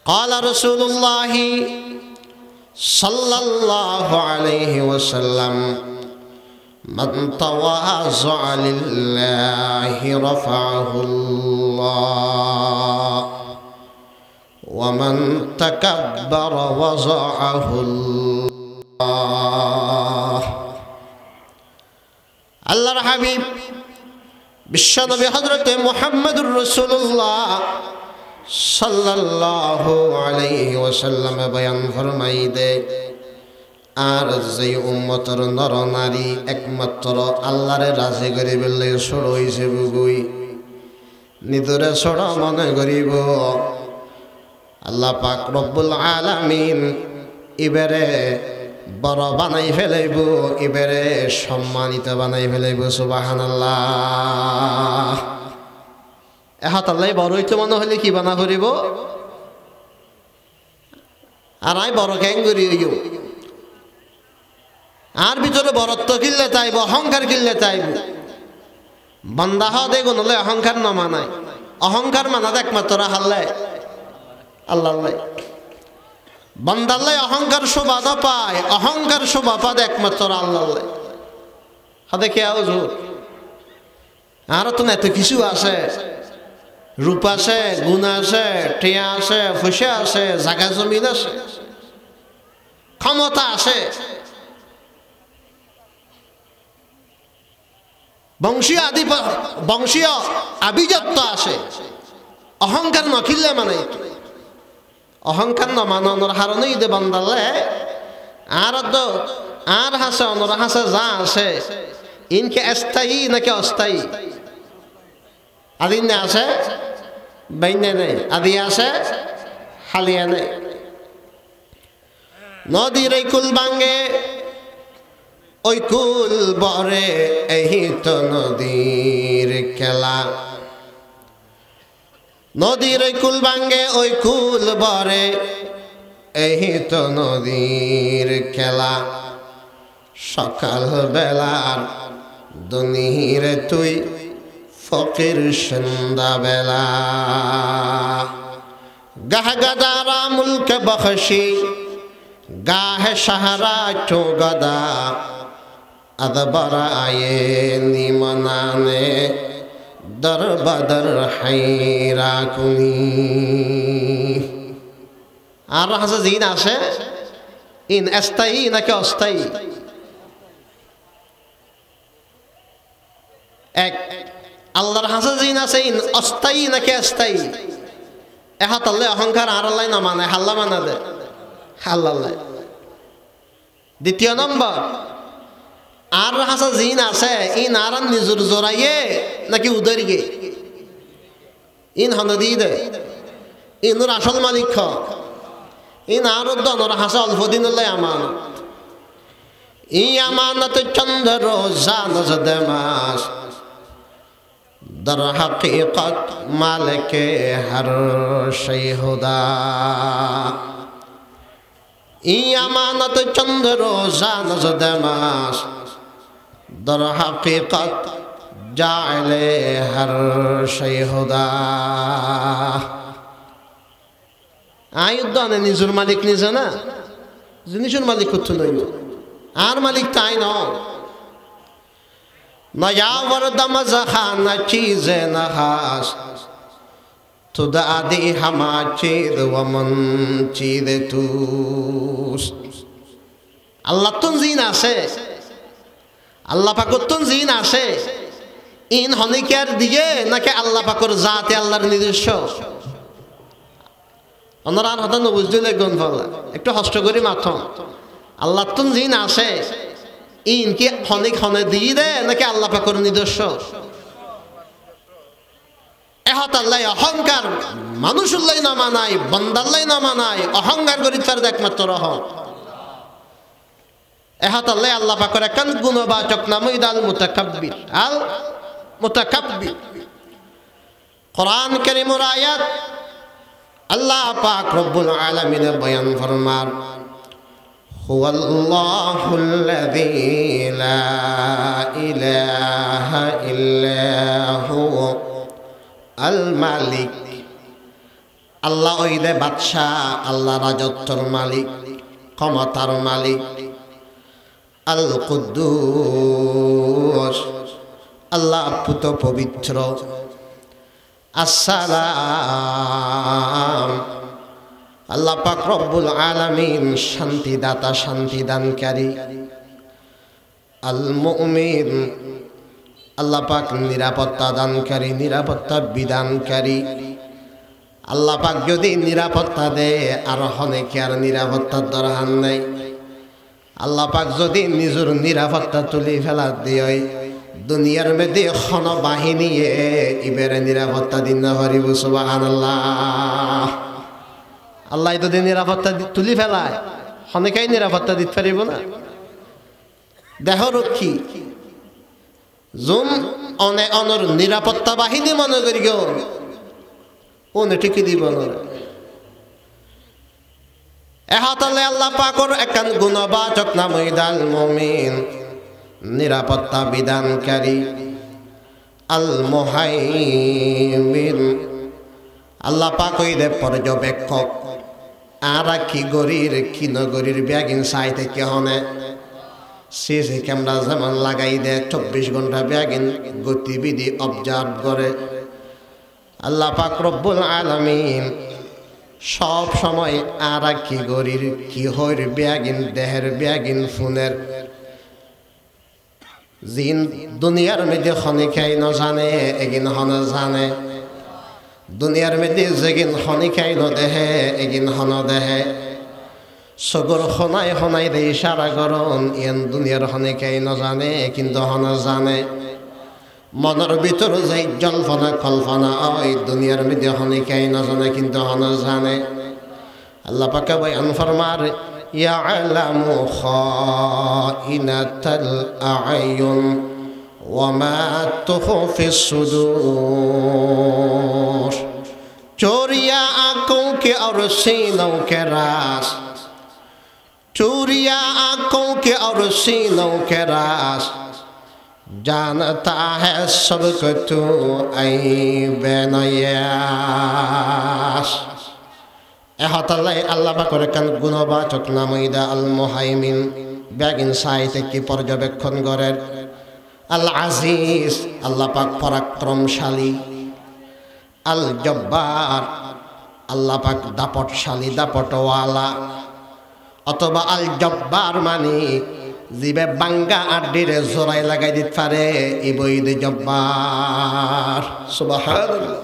قال رسول الله صلى الله عليه وسلم من تواضع لله رفعه الله ومن تكبر وضعه الله আল্লাহর হাবিব বিশ্বনবী হযরত মুহাম্মদুর রাসূলুল্লাহ সাল্লাল্লাহু আলাইহি ওয়াসাল্লাম বয়ান ফরমাইতে আর যে উম্মতের নর নারী একমাত্র আল্লাহরে রাজি করি বললে সর হইছে বুগুই নিদরে সর মনে করিব আল্লাহ পাক রব্বুল আলামিন ইবারে বড় বানাই ফেলাইব ইবারে সম্মানিত বানাই ফেলাইব সুবহানাল্লাহ। এহাত আল্লাহ বড় হইতে মনে হলে কি বানা করিব আর আই বড় ক্যাং করি হইও আর ভিতরে বরত্ব কিনলে চাইব অহংকার কিনলে চাইব বন্দা হদে গুনলে অহংকার ন মানায় অহংকার মানাতে একমাত্র হাল্লে আল্লাহ বন্দাল্লাই অহংকার শোভা পায় অহংকার শোভা পাদ একমাত্র আল্লাহ হাতে কে হুজুর আর তো এত কিছু আছে রূপ আছে গুণ আছে টিয়া আছে ফুসে আছে জাগা জমিন আছে ক্ষমতা আছে বংশীয় আভিজাত্য আছে অহংকার নখিলে মানে অহংকার ন মানর হারণে ইদে বন্দালে আর হাসে অনর হাসে যা আছে ইনকে স্থায়ী নাকি অস্থায়ী আদিন আছে বাইনে নেই আদি আছে হালিয়া নেই নদীর এই কুল ভাঙ্গে ওই কুল বরে এই তো নদীর খেলা নদীর ওই কুল ভাঙ্গে ওই কুল বরে এই তো নদীর খেলা সকাল বেলার দুনির তুই ফকির সন্ধ্যা বেলা গাহ গদারা মুলকে বখশি গাহে সাহারা চো গদা আদবরা আয়ে নিমনানে দর বদর হাইরা কুনি আর হাসে জিন আসে ইন স্থায়ী নাকি অস্থায়ী এক আল্লাহর হাসে জিন আছে ইন অস্থায়ী নাকি স্থায়ী এহাত আল্লাহ অহংকার আর আল্লাহ না মানে হাল্লা মানা দে আল্লাহ। দ্বিতীয় নম্বর আর হাসা জিন আছে ইন আর নিজুর জোরাইয়ে নাকি উদরিয়ে ইন হনদি দে ইনুর আসল মালিক ইন আর দনর হাসা অল্প দিন আমানত ই আমানত চন্দ্র জানজ দেমাস দর হাকিকত মালিকে হর সেই হুদা ই আমানত চন্দ্র জানজ দেমাস দর হাকিকত জালে হর সেই হুদা আয়ুদ্দানে নিজের মালিক নিজে না জিনিসের মালিক করতে নইব আর মালিক তাই নয়াবর দম জখানা চিজে নহাস তুদ আদি হামা চিদ ওমন চিদ তুস আল্লাহ তুন জিন আছে আল্লাহ পাকর তুন জিন আছে ইন হনিকার দিকে নাকি আল্লাহ পাকর জাতে আল্লাহর নিজস্ব ওনারা আর হঠাৎ বুঝলে গুণ ফলা একটু হস্ত করি মাথম আল্লাহ তুন জিন আছে ইন কি হনিক হনে দিয়ে দে নাকি আল্লাহ পাকর নিজস্ব এহত আল্লাহ অহংকার মানুষুল্লাই না মানায় বন্দাল্লাই না মানায় অহংকার করি তার একমাত্র রহ এহাত আল্লাহ আল্লাহ পাকের একখান গুণবাচক নাম আল মুতাকাব্বির আল মুতাকাব্বির কোরআন কারীমের আয়াত আল্লাহ পাক রব্বুল আলামিন বয়ান ফরমান হুয়াল্লাহুল্লাযী লা ইলাহা ইল্লা হু আল মালিক আল্লাহ ওই দে বাদশাহ, আল্লাহ রাজত্বর মালিক, ক্ষমতার মালিক। আল কুদ্দুস, আল্লাহ পুত পবিত্র। আসসালাম, আল্লাহ পাক রব্বুল আলামিন শান্তিদাতা, শান্তিদানকারী। আল মুমিন, আল্লাহ পাক নিরাপত্তা দানকারী, নিরাপত্তা বিধানকারী। আল্লাহ পাক যদি নিরাপত্তা দেয় আর অনেকে আর নিরাপত্তার দরকার নাই। আল্লাহ পাক যদি নিজের নিরাপত্তা তুলি ফেলা দিয়ে দুনিয়ার মধ্যে খন বাহিনী ইবেরে নিরাপত্তা দিন না পারিব। সুবহানাল্লাহ। আল্লাহ যদি নিরাপত্তা তুলি ফেলায় অনেকেই নিরাপত্তা দিতে পারিব না। দেহরক্ষী জুম অনে অনর নিরাপত্তা বাহিনী মনে করি গো ওনে ঠিকই দিব না। এহাতলে আল্লাহ পাকর একান গুণবাচক নাম ইদাল মুমিন, নিরাপত্তা বিধানকারী। আল মুহাইমিন, আল্লাহ পাক হইলে পর্যবেক্ষক। আর কি গরির কি নগরীর ব্যাগিন সাই থেকে হনে সিসি ক্যামেরা যেমন লাগাই দেয় 24 ঘন্টা ব্যাগিন গতিবিধি অবজার্ভ করে। আল্লাহ পাক রব্বুল আলামিন সব সময় আর কি গরির কি হইর ব্যাগিন দেহের ব্যাগিন ফোনের জিন দুনিয়ার মধ্যে খনিকাই ন জানে এগিন হন জানে। দুনিয়ার মধ্যে যেগিন খনিকাই ন দেহে এগিন হন দেহে। সগর খনাই খনাই দে ইশারা করন ইয়ান দুনিয়ার খনিকাই ন জানে কিন্তু হন জানে। মনের ভিতর যাই জল্পনা কল্পনা ওই দুনিয়ার মধ্যে খনিকাই ন জানে কিন্তু হন জানে। আল্লাহ পাকে বয়ান ফরমার ইয়ালামু খাইনাতাল আ'য়ুন ওয়া মা তুখফিস সুদূর। चोरिया आंखों के और सीनों के राज, चोरिया आंखों के और सीनों के राज, जानता है सबको तू ऐ बेनयास। এহাতাল্লাহ আল্লাহ পাকের কান গুণবাচক নাম ইদা আল মুহাইমিন, ব্যাগিন সাইতে কি পর্যবেক্ষণ করেন। আল আজিজ, আল্লাহ পাক পরাক্রমশালী। আল জব্বার, আল্লাহ পাক দাপটশালী দাপটওয়ালা। অথবা আল জব্বার মানে জিবে বাঙ্গা আড্ডিরে জোড়াই লাগাই দিতে পারে ইবইদ জব্বার। সুবহানাল্লাহ।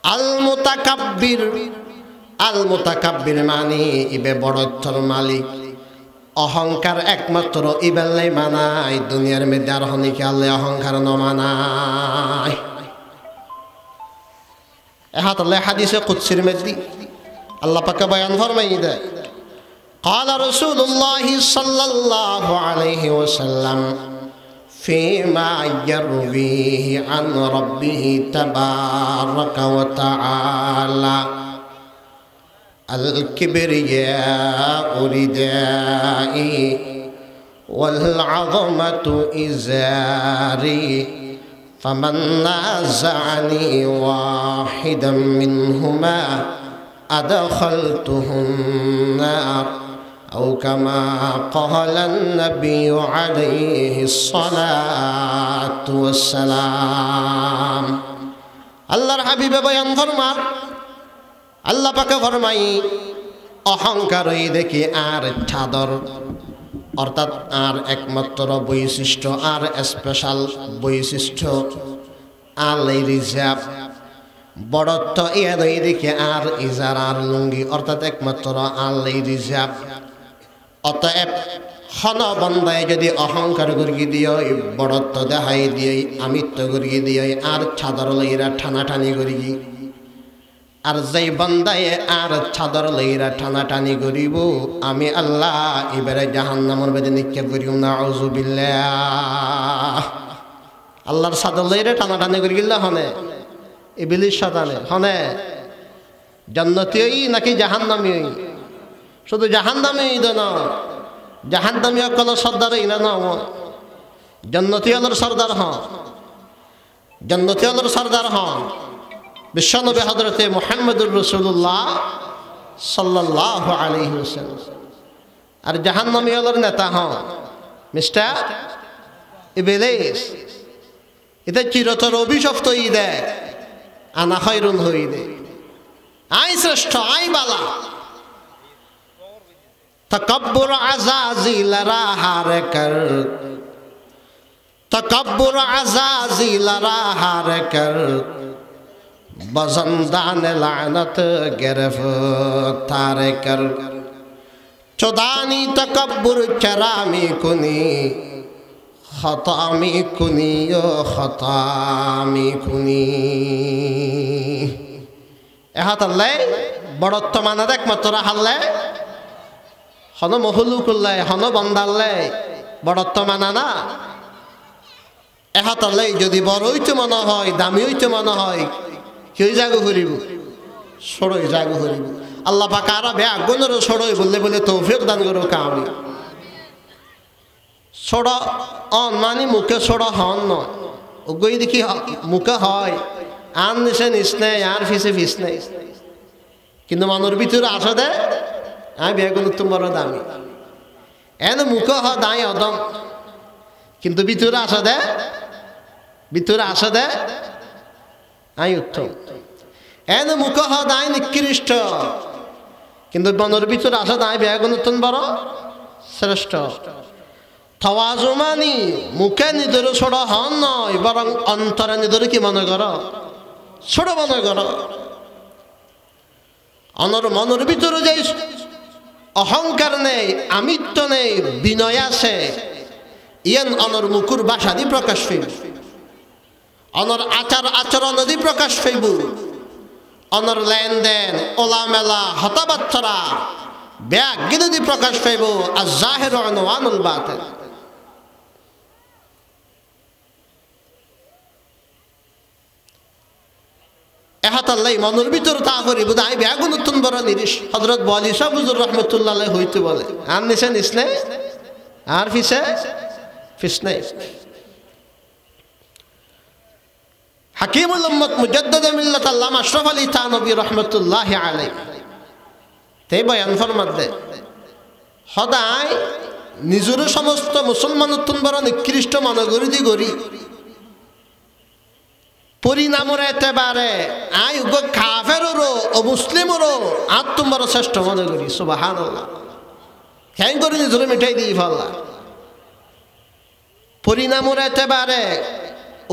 আল মুতাকাব্বির, আল মুতাকাব্বির মানে ইবে বড়ত্বর মালিক। অহংকার একমাত্র ইবেল্লাই মানায়, দুনিয়ার মধ্যে আর হনিকে আল্লাহ অহংকার ন মানায়। এহাত আল্লাহ হাদিসে কুদসির মধ্যে আল্লাহ পাকে বয়ান ফরমাই দেয় قال رسول الله صلى الله عليه وسلم فيما يرويه عن ربه تبارك وتعالى الكبرياء ردائي والعظمة إزاري فمن نازعني واحدا منهما أدخلته النار أو كما قال النبي عليه الصلاة والسلام। আল্লাহর হাবিবে বয়ান ফরমান, আল্লাহ পাকে ফরমাই অহংকার এই দেখি আর চাদর, অর্থাৎ আর একমাত্র বৈশিষ্ট্য আর স্পেশাল বৈশিষ্ট্য আর রিজার্ভ বড়ত্ব ইয়াদ এই দেখি আর ইজার আর লুঙ্গি, অর্থাৎ একমাত্র আর রিজার্ভ। অতএব হন বন্দায় যদি অহংকার গর্গি দিয়ে বড়ত্ব দেখাই দিয়ে আমিত্ব গর্গি দিয়ে আর চাদর লইরা ঠানাঠানি গর্গি, আর যেই বন্দায় আর চাদর লইরা ঠানাটানি করিব আমি আল্লাহ এবারে জাহান্নামের মধ্যে নিক্ষেপ করিব। নাউযুবিল্লাহ। আল্লাহর চাদর লইরা ঠানাটানি করি গেলে হনে ইবলিস শয়তানে হনে জান্নাতি হই নাকি জাহান্নামী হই? শুধু জাহান্নামী হই না, জাহান্নামী অকল সর্দার হই না, জান্নাতি হলোর সর্দার হন, জান্নাতি হলোর সর্দার হন। বিশ্বনবী হযরতে মুহাম্মদুর রাসূলুল্লাহ সাল্লাল্লাহু আলাইহি ওয়াসাল্লাম। আর জাহান্নামী হলোর নেতা হন মিস্টার ইবলিস। এটা চিরতর অভিশপ্ত ঈদে আনা খায়রুন হইদে, আই শ্রেষ্ঠ, আই বালা। তকব্বুর আযাজিল রাহার কর, তকব্বুর আযাজিল রাহার কর, বজন্দান লানত গিরফতার কর। চোদানি তকব্বুর চরামি কুনি, খতামি কুনি ও খতামি কুনি। এহাতাল্লে বড়ত্ব মানা দেখ মাত্রা হাল্লে হন মহলু করলে হন বন্দাল্লে বড়ত্ব মানা না। এহাতাল্লে যদি বড় হইতে মনে হয়, দামি হইতে মনে হয়, কেউ জাগু করিব, সরই জাগু করিব। আল্লাহ পাক আরা ব্যাগুনেরও সরই বললে বলে তৌফিক দান করো কাউনি। ছোড় অন মানে মুখে ছোড় হন নয়, ওগই দেখি মুখে হয়, আন নিচে নিচ নেই, আর ফিসে ফিস নেই। কিন্তু মনের ভিতরে আসে দে আমি বেগুন তোমার দামি, এন মুখে হ দাই অদম, কিন্তু ভিতরে আসে দে, ভিতরে আসে দে আই উত্তম। এন মুখে হ দাই নিকৃষ্ট, কিন্তু মনের ভিতরে আসে দাই বেগুন তুমি বড় শ্রেষ্ঠ। তাওয়াজু মানি মুখে নিদরে ছোট হন নয়, বরং অন্তরে নিদরে কি মনে কর, ছোট মনে কর। অনর মনের ভিতরে যে অহংকার নেই, আমিত্ব নেই, বিনয় আছে, ইয়ান অনর মুকুর ভাষা দি প্রকাশ পাইব, অনর আচার আচরণ দি প্রকাশ পাইব, অনর লেনদেন ওলা মেলা হতাবার্থরা ব্যাগ গিনে দি প্রকাশ পাইব। আর জাহের আনওয়ানুল বাতিল। এহাতাল্লাই মনের ভিতরে তা করিব আই ব্যাগুন নতুন বড় নিরিশ। হযরত বলি শাহ হুজুর রহমতুল্লাহ আলাইহি হইতে বলে আর নিচে নিসনে আর ফিসে ফিসনে। হাকিমুল উম্মত মুজাদ্দিদ মিল্লাত আল্লামা আশরাফ আলী থানভী রহমতুল্লাহ আলাইহি তে বয়ান ফরমাতে সদায় নিজের সমস্ত মুসলমান নতুন বড় নিকৃষ্ট মনে করি দি করি পরিণামের এতেবারে আই উগ কাফেরও ও মুসলিমেরও আর তোমার শ্রেষ্ঠ মনে করি। সুবহানাল্লাহ। কেন করি নিজের মিঠাই দিয়ে ফেললা পরিণামের এতেবারে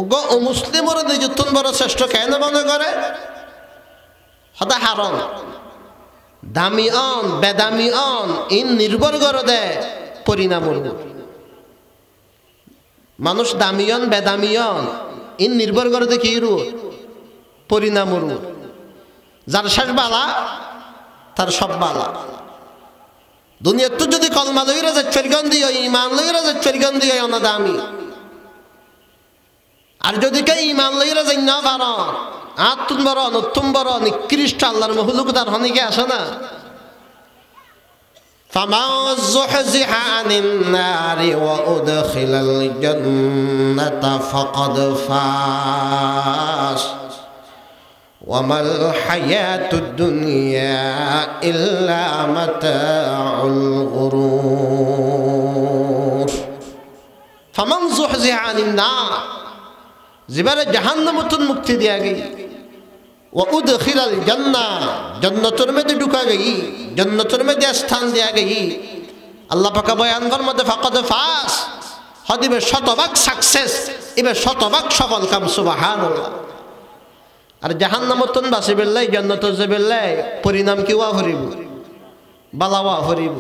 উগ ও মুসলিমেরও নিজের বড় শ্রেষ্ঠ কেন মনে করে? সদা হারণ দামি অন বেদামি অন ইন নির্ভর করে দে পরিণামের। মানুষ দামিয়ন বেদামিয়ন ইন নির্ভর করে দেখি রু পরিণাম রু। যার শেষ বালা তার সব বালা। দুনিয়ার তো যদি কলমা লইরা যে ফেরগন্দি হয়, ইমান লইরা যে ফেরগন্দি হয় অনা দামি। আর যদি কে ইমান লইরা যে না পার আর তুমি বড় নতুন বড় নিকৃষ্ট আল্লাহর মহলুক তার হনিকে আসে না। فمن زحزح عن النار وأدخل الجنة فقد فاز وما الحياة الدنيا إلا متاع الغرور فمن زحزح عن النار زبالة جهنم মুক্তি দিয়া গই وأدخل الجنة जन्नतुर में ढुका गई, जन्नतुर में स्थान दिया गई। अल्लाह पाक बयान फरमाते फकद फास हदिबे शतभाग सक्सेस इबे शतभाग सफल काम। सुबहानाल्लाह। আর জাহান্নামতন বাসি বেল্লাই জান্নাত যে বেল্লাই পরিণাম কি ওয়া হরিব বালা ওয়া হরিব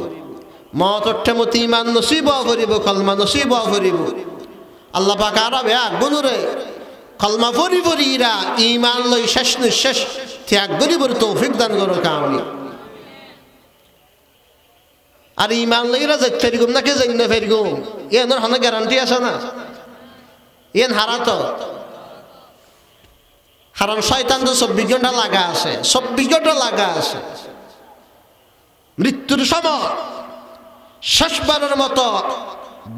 মত অর্থমতি ইমান নসিব ওয়া হরিব কলমা নসিব ওয়া হরিব। আল্লাহ পাক আরবে গুনুরে কলমা ফরি ফরিরা ইমান লই শেষ নিঃশেষ ত্যাগ করিবার তৌফিক দান করো কাউনি। আর ইমান লইরা যে ফেরগুম নাকি জন্য ফেরগুম এর হন গ্যারান্টি আছে না? এন হারাত কারণ শয়তান তো 24 ঘন্টা লাগা আছে, 24 ঘন্টা লাগা আছে। মৃত্যুর সময় শেষবারের মতো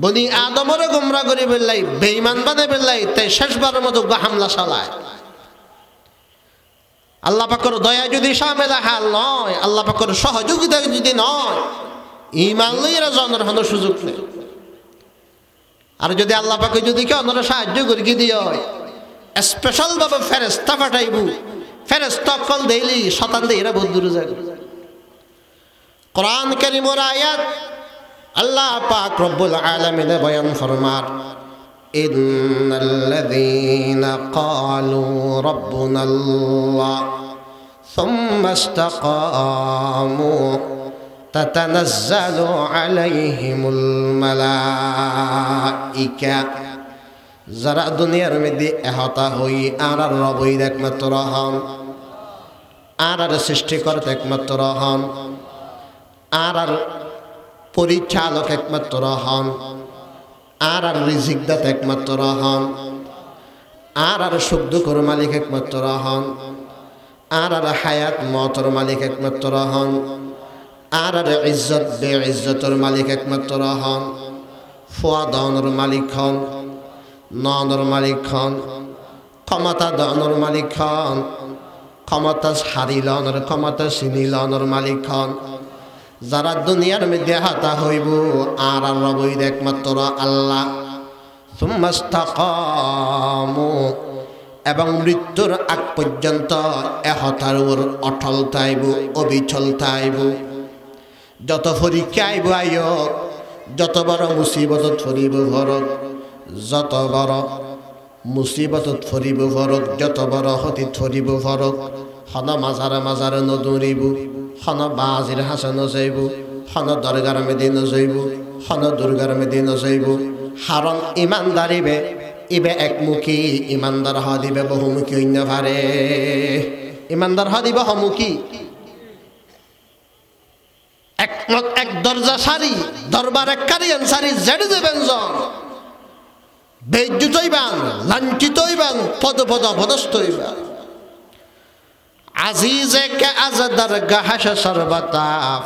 বনি আদমরে গুমরা করে বেল্লাই বেঈমান বানাই বেল্লাই তাই শেষবারের মতো হামলা চালায়। আল্লাহ পাকের দয়া যদি শামেলা হাল নয়, আল্লাহ পাকের সহযোগিতা যদি নয়, ঈমান লইরা জনের হন সুযোগ নেই। আর যদি আল্লাহ পাকে যদি কেউ অন্যরা সাহায্য করি দিয়ে হয়, স্পেশাল ভাবে ফেরেশতা পাঠাইব, ফেরেশতা কল দেইলি শতান দিয়ে এরা বহুত দূরে যাবে। কোরআন কারীমের আয়াত আল্লাহ পাক রব্বুল আলামিন বয়ান ফরমার, ইন্নাল্লাযীনা ক্বালু রাব্বুনাল্লাহ সুম্মা ইসতাকামু তাতানাজ্জালু আলাইহিমুল মালাইকা। যারা দুনিয়ার মধ্যে এহতা হই আর রবই একমাত্র হন, আর সৃষ্টিকর্তা একমাত্র হন, আর পরিচালক একমাত্র হন, আর রিজিক দাতা একমাত্র হন, আর সুখ দুঃখের মালিক একমাত্র হন, আর হায়াত মতের মালিক একমাত্র হন, আর ইজ্জত বে ইজ্জতের মালিক একমাত্র হন, ফুয়া দানের মালিক হন, ননের মালিক হন, ক্ষমতা দানের মালিক হন, ক্ষমতা হারিলনের ক্ষমতা সিনিলনের মালিক হন। যারা দুনিয়ার মধ্যে হাতা হইব আর রবই একমাত্র আল্লাহ, সুম্মা ইসতাকামু, এবং মৃত্যুর আগ পর্যন্ত এহতার উপর অটল থাইব, অবিচল থাইব। যত পরীক্ষা আইব আয়োগ, যত বড় মুসিবতত ফরিব ভরক, যত বড় মুসিবতত ফরিব ভরক, যত বড় হতি ফরিব ভরক, হন মাজারে মাজারে নদৌড়িব, হন বাজির হাসে নজাইব, হন দরগার মেদি নজাইব, হন দুর্গার মেদি নজাইব। হারণ ইমানদারিবে ইবে একমুখী, ইমানদার হ দিবে বহুমুখী অন্য ভারে। ইমানদার হ দিবে হমুখী, এক দরজা সারি দরবার এক কারিয়ান সারি জেড়ে দেবেন জন, বেজ্জুত হইবান, লাঞ্ছিত হইবান, পদ পদ পদস্থ হইবান। আজিজে কে আজাদার গাহাস সর্বতাপ,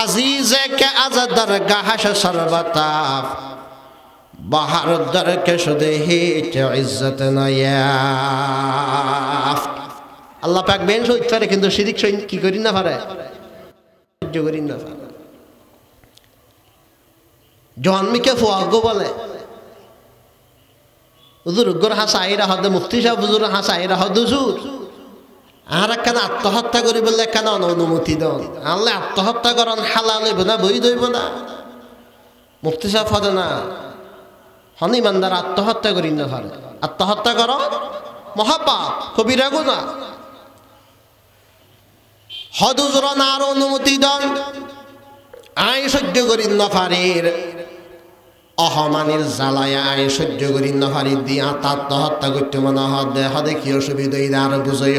আজিজে কে আজাদার গাহাস সর্বতাপ, বাহার দর কে শুধু হিচ ইজ্জত নয়াফ। আল্লাহ পাক বেন সইতে পারে, কিন্তু শিরিক কি করি না পারে, সহ্য করি না পারে। জন্মিকে ফুয়াগ বলে হুজুর উগ্র হাসা আইরা হদ, মুফতি সাহেব হুজুর হাসা আইরা হদ হুজুর আর কেন আত্মহত্যা করি বললে কেন অনুমতি দেন? আল্লাহ আত্মহত্যা করেন হালাল হইব না, বই দইব না? মুফতি সাহেব হদে না, হন ইমানদার আত্মহত্যা করি না পারে। আত্মহত্যা কর মহাপাপ, কবিরা গুনাহ। হদ হুজুর না আর অনুমতি দেন, আই সহ্য করি না পারির, অহমানের জ্বালায় আয় সহ্য করি না পারি দিয়া আত্মহত্যা করতে মনে হদে হদে কি অসুবিধা আর বুঝই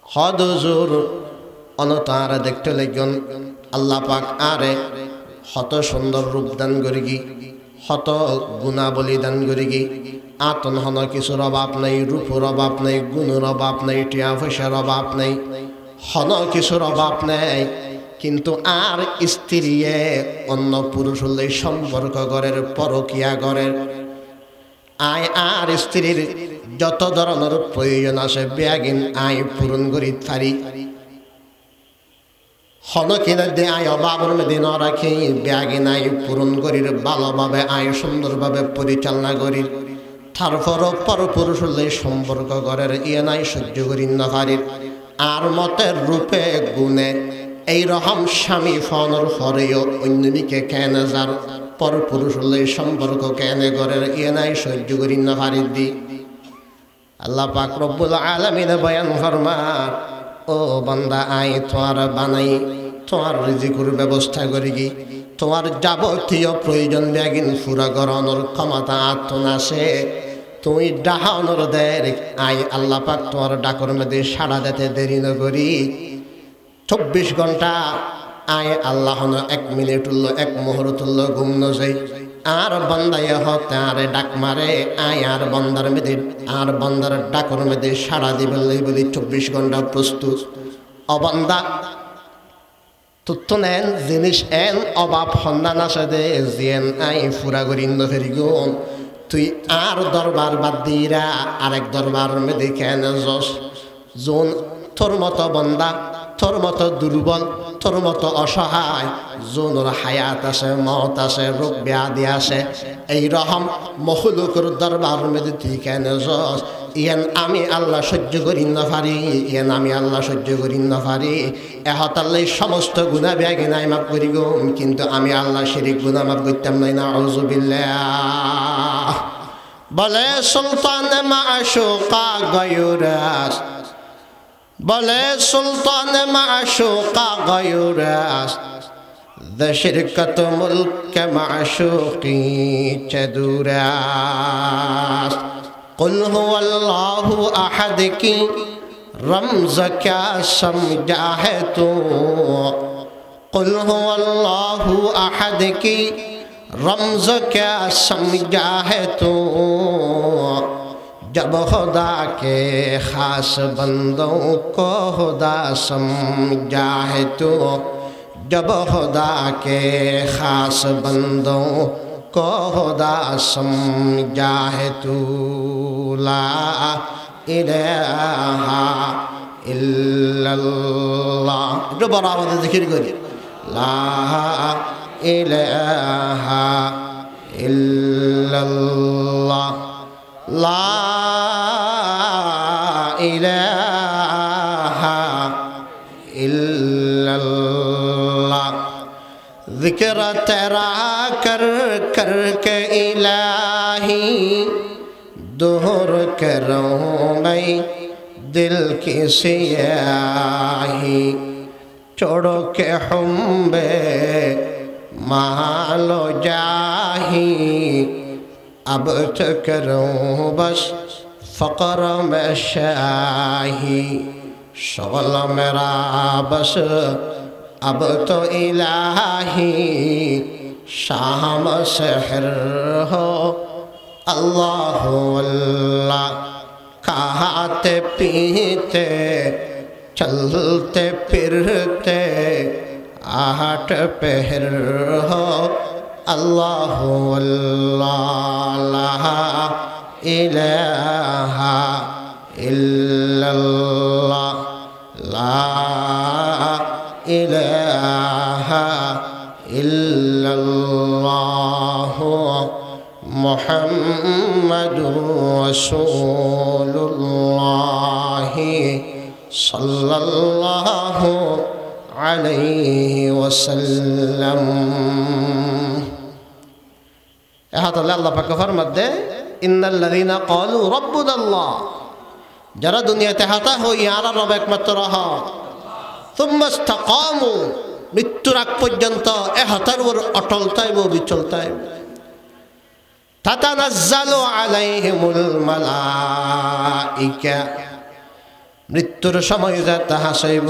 হদ হুজুর অনত আর দেখতে লাগন আল্লাহ পাক আরে হত সুন্দর রূপ দান করি গি, হত গুণাবলী দান করি গি। আতন হন কিছুর অভাব নাই, রূপর অভাব নাই, গুণের অভাব নাই, টিয়া পয়সার অভাব নাই, হন কিছুর অভাব নাই। কিন্তু আর স্ত্রীয়ে অন্য পুরুষ হলে সম্পর্ক করের, পরকিয়া করের। আয় আর স্ত্রীর যত ধরনের প্রয়োজন আছে ব্যাগিন আয় পূরণ করি পারি। হন কিনা দে আয় অভাবের মধ্যে ন রাখি, ব্যাগিন আয় পূরণ করির, ভালোভাবে আয় সুন্দরভাবে পরিচালনা করি। তারপরও পর পুরুষ হলে সম্পর্ক করের, ইয়ে নাই সহ্য করি না পারি। আর মতের রূপে গুণে এই রকম স্বামী ফোনের পরেও অন্যদিকে কেন যার পর পুরুষ হলে সম্পর্ক কেন করের, ইয়ে নাই সহ্য করি না পারি দি। আল্লাহ পাক রব্বুল আলামিন বয়ান ফরমার, ও বান্দা আই তোমার বানাই, তোমার রিজিকের ব্যবস্থা করি কি, তোমার যাবতীয় প্রয়োজন ব্যাগিন পুরা করানোর ক্ষমতা আত্মনাশে তুমি ডাহানোর দের। আই আল্লাহ পাক তোমার ডাকর মধ্যে সাড়া দিতে দেরি না করি। 24 ঘন্টা আয় আল্লাহ 1 মিনিট উল্লো 1 মুহূর্ত উল্লো ঘুম ন যাই। আর বান্দায় হতে আরে ডাক মারে, আয় আর বন্দার মেয়েদের আর বন্দার ডাকর মেয়েদে সাড়া দিবে বলি 24 ঘন্টা প্রস্তুত। অবান্দা তথ্য নেন জিনিস এন অভাব সন্ধান আসে দে জিয়েন আই ফুরা করি ফেরি গুণ তুই আর দরবার বাদ দিরা আরেক দরবার মধ্যে কেন যাস? যোন তোর মতো বন্দা, তোর মতো দুর্বল, তোর মতো অসহায়, যোনর হায়াত আছে, মত আছে, রোগ ব্যাধি আছে, এই রকম মখলুকের দরবার মধ্যে তুই কেন যাস? ইয়ান আমি আল্লাহ সহ্য করি না পারি, ইয়ান আমি আল্লাহ সহ্য করি না পারি। এহতাল্লাই সমস্ত গুনাহ ব্যাগে নাই মাফ করি গো, কিন্তু আমি আল্লাহ শিরিক গুনাহ মাফ করতাম নাই না। আউযুবিল্লাহ। বলে সুলতান মাশুকা গয়ুরাস, বলে সুলতান মাশুকা গয়ুরাস, ذا شركة ملك معشوقي چدوراس. قل هو الله أحد کی رمز کیا سمجھا ہے تو؟ قل هو الله أحد کی رمز کیا سمجھا ہے تو؟ جب خدا کے خاص بندوں کو خدا سمجھا ہے تو، جب خدا کے خاص بندوں کو خدا سمجھا ہے تو، لا الہ الا اللہ. একটু বড় আওয়াজে জিকির করি, লা ইলাহা ইল্লাল্লাহ, লা ইলাহা ইল্লাল্লাহ. ذکر تیرا کر کر کے الہی دور کروں میں دل کی سیاہی، چھوڑو کے حمبے مال و جاہی، اب تو کروں بس فقر میں شاہی، شغل میرا بس اب تو الہی شام سحر ہو اللہ اللہ. کھاتے پیتے چلتے پھرتے آٹھ پہر ہو اللہ اللہ، لا الہ الا اللہ، لا الہ الا اللہ محمد رسول اللہ صلی اللہ علیہ وسلم. এহাতাল্লাহ আল্লাহ পাক ফরমাতে ইন্নাল্লাযীনা ক্বালু রাব্বুনাল্লাহ, যারা দুনিয়াতে হাতা হই আর রব একমাত্র রব, সুম্মা ইসতাকামু, মৃত্যুর আগ পর্যন্ত এহাতার উপর অটল থাকব, বিচল থাকব। তাতানাজ্জালু আলাইহিমুল মালাইকা, মৃত্যুর সময় যাতে হাসাইব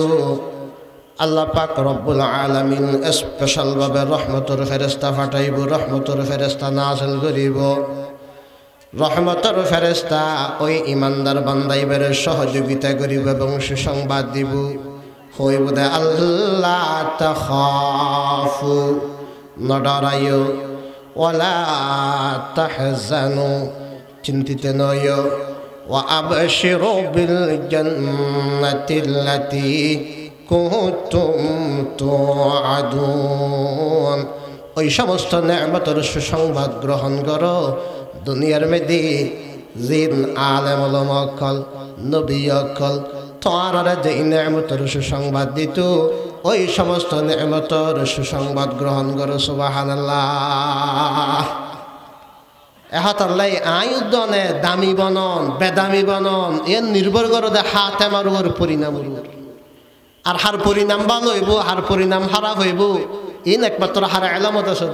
আল্লাহ পাক রব্বুল আলামিন স্পেশাল ভাবে রহমতের ফেরেশতা পাঠাইব, রহমতের ফেরেশতা নাযিল করিব। রহমতের ফেরেশতা ওই ইমানদার বান্দাইবের সহযোগিতা করিব এবং সুসংবাদ দিব। হইব দে আল্লাহ তাখাফু, নডরাইও, ওয়ালা তাহজানু, চিন্তিত নয়, ওয়া আবশিরু বিল জান্নাতিল্লাতী কুনতুম তুআদুন। ওই সমস্ত নেয়ামতের সুসংবাদ গ্রহণ করো। দুনিয়ার মধ্যে জিন আলেম ওলামা অকল নবী অকল তোমারা যে নেয়ামতের সুসংবাদ দিত, ওই সমস্ত নেয়ামতের সুসংবাদ গ্রহণ করো। সুবহানাল্লাহ। এহাতাল্লাই আয়ুদনে দামি বনন বেদামি বনন এর নির্ভর করো দে হাত আমার উপর পরিণাম, আর হার পরিণাম ভালো হইব হার পরিণাম খারাপ হইব, ইন একমাত্র হার আলামত আছে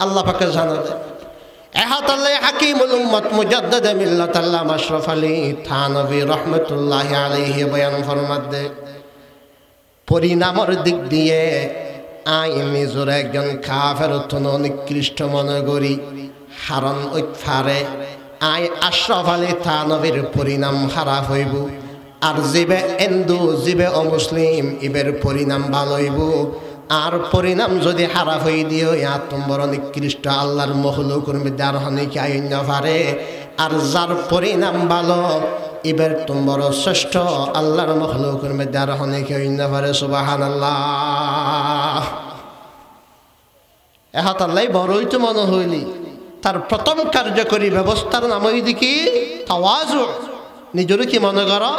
আল্লাহ পাকে জানা দেয়। এহাতাল্লাই হাকিমুল উম্মত মুজাদ্দিদ মিল্লাত আল্লাহ আশরাফ আলী থানভী রহমতুল্লাহি আলাইহি বয়ান ফরমাত দে, পরিণামের দিক দিয়ে আই নিজের একজন কাফের অত্যন্ত নিকৃষ্ট মনে করি, হারণ ঐফারে আই আশরাফ আলী থানভীর পরিণাম খারাপ হইব, আর জিবে হিন্দু জিবে অমুসলিম ইবের পরিণাম ভালো হইব। আর পরিণাম যদি খারাপ হয়ে দিও ইয়া তোমার নিকৃষ্ট আল্লাহর মখলুকের মধ্যে আর হনিকে আইন পারে আর যার পরিণাম ভালো এবার তোমার শ্রেষ্ঠ আল্লাহর মখলুকের মধ্যে আর হনিকে আইন পারে সুবহানাল্লাহ এহাত আল্লাহ বড়ই তো মনে হইলি তার প্রথম কার্যকরী ব্যবস্থার নাম হইদি কি তাওয়াজু নিজের কি মনে করো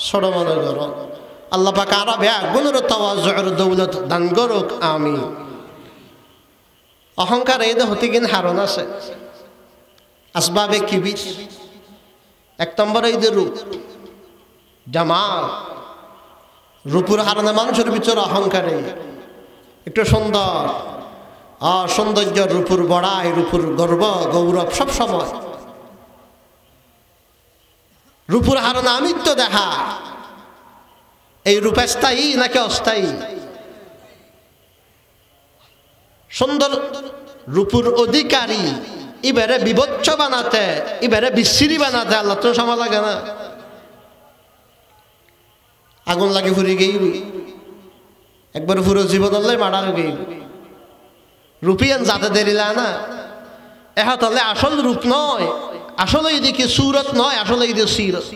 ছোট মনে করো আল্লাহ পাক আরো ব্যাগুণের তাওয়াজুর দৌলত দান করুক আমি অহংকার এই হতে কিন হারণ আছে আসবাবে কিবির এক নম্বর এই রূপ জামাল রূপুর হারণে মানুষের ভিতর অহংকারে একটু সুন্দর সৌন্দর্য রূপুর বড়াই রূপুর গর্ব গৌরব সব সময় রূপুর হারণে আমিত্ব দেখা এই রূপ স্থায়ী নাকি অস্থায়ী সুন্দর রূপুর অধিকারী এবারে বিভৎস বানাতে এবারে বিশ্রী বানাতে আল্লাহ তো সময় লাগে না আগুন লাগে ফুরি গেই একবার পুরো জীবন আল্লাহ মারার গেই রূপিয়ান যাতে দেরিলা না এহাত আসল রূপ নয় আসলে এদিকে সুরত নয় আসলে এদিকে সিরত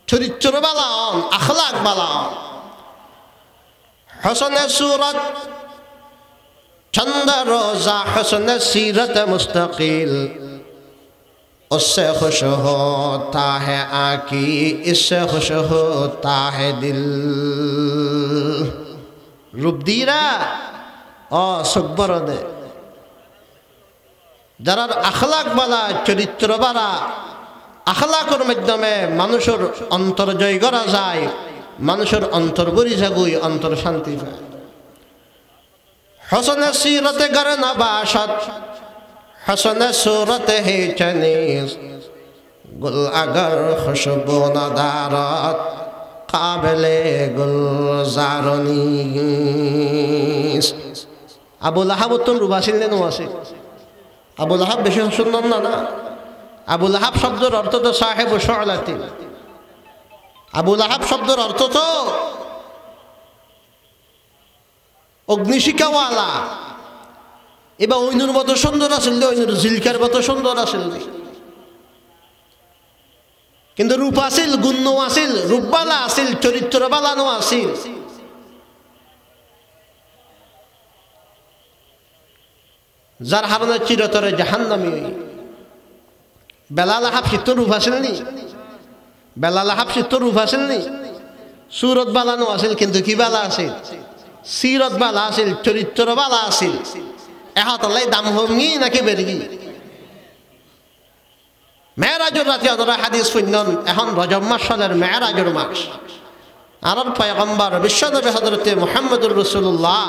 চরিত্র বালান আখলাক বালান হসনে সুরত চন্দ রোজা হসনে সিরত মুস্তাকিল उससे खुश होता है आकी इससे खुश होता है दिल रूप दीरा सुखबर दे যারা আখলাক বালা চরিত্র বালা আখলাকের মাধ্যমে মানুষের অন্তর জয় করা যায় মানুষের অন্তর বরি জাগুই অন্তর শান্তি পায় হসনে সিরতে গর নবাশত হসনে সুরতে হে চনিস গুল আগর খুশবু নদারত কাবেলে গুলজারনিস আবু লাহাব তুন রুবাসিল নে নোয়াসি আবু লাহাব বেশি সুন্দর না আবু লাহাব শব্দের অর্থ তো সাহেব শুআলাতি আবু লাহাব শব্দের অর্থ তো অগ্নিশিখাওয়ালা এবার ঐনুর মতো সুন্দর আসিল ঐনুর জিলকার মতো সুন্দর আসিল কিন্তু রূপ আসিল গুণ্য আসিল রূপবালা আসিল চরিত্র বালানো আসিল যার হারণে চিরতরে জাহান্নামী বেলাল হাফসি তো রূপ আসিল নি বেলাল হাফসি তো রূপ আসিল নি সুরত বালানো আসিল কিন্তু কি বালা আসিল সিরত বালা আসিল চরিত্র বালা আসিল এহাতলাই দাম হঙ্গি নাকি বেরগি মেরাজের রাতে অদরা হাদিস শুনলেন এখন রজব মাস সালের মেরাজের মাস আরব পয়গম্বর বিশ্বনবী হযরতে মুহাম্মদুর রাসূলুল্লাহ